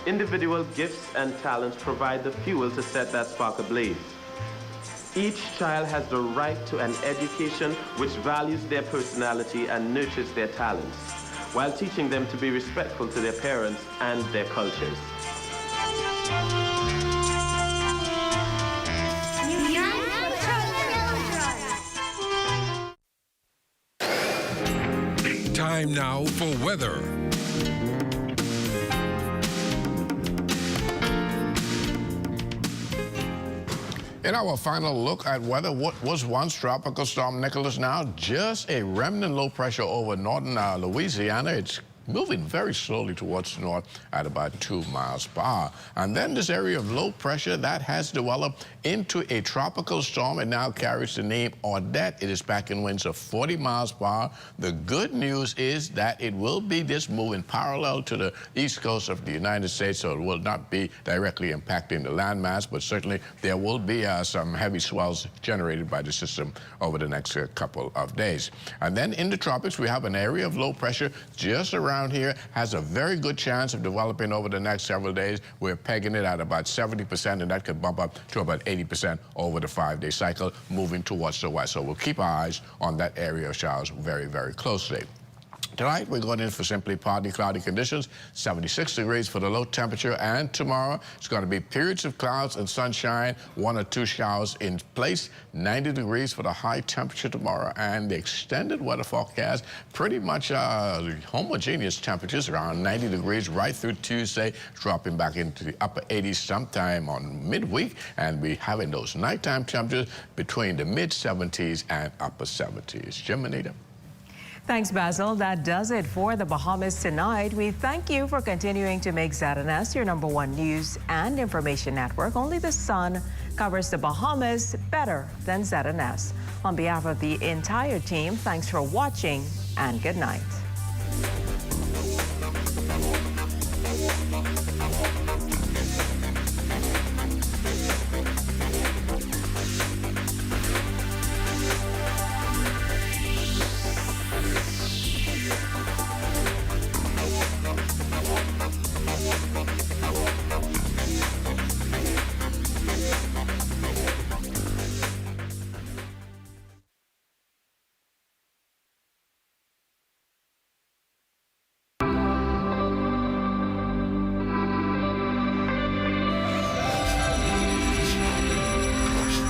Individual gifts and talents provide the fuel to set that spark ablaze. Each child has the right to an education which values their personality and nurtures their talents, while teaching them to be respectful to their parents and their cultures. Time now for weather. In our final look at weather, what was once Tropical Storm Nicholas now just a remnant low pressure over northern Louisiana. It's moving very slowly towards the north at about 2 miles per hour. And then this area of low pressure that has developed into a tropical storm. It now carries the name Odette. It is packing winds of 40 miles per hour. The good news is that it will be just moving parallel to the east coast of the United States, so it will not be directly impacting the landmass, but certainly there will be some heavy swells generated by the system over the next couple of days. And then in the tropics, we have an area of low pressure just around here, has a very good chance of developing over the next several days. We're pegging it at about 70%, and that could bump up to about 80% over the 5-day cycle, moving towards the west. So we'll keep our eyes on that area of showers very, very closely. Tonight, we're going in for simply partly cloudy conditions, 76 degrees for the low temperature, and tomorrow it's going to be periods of clouds and sunshine, 1 or 2 showers in place, 90 degrees for the high temperature tomorrow, and the extended weather forecast, pretty much homogeneous temperatures around 90 degrees right through Tuesday, dropping back into the upper 80s sometime on midweek, and we having those nighttime temperatures between the mid-70s and upper 70s. Jim, Anita. Thanks, Basil. That does it for the Bahamas tonight. We thank you for continuing to make ZNS your #1 news and information network. Only the sun covers the Bahamas better than ZNS. On behalf of the entire team, thanks for watching and good night.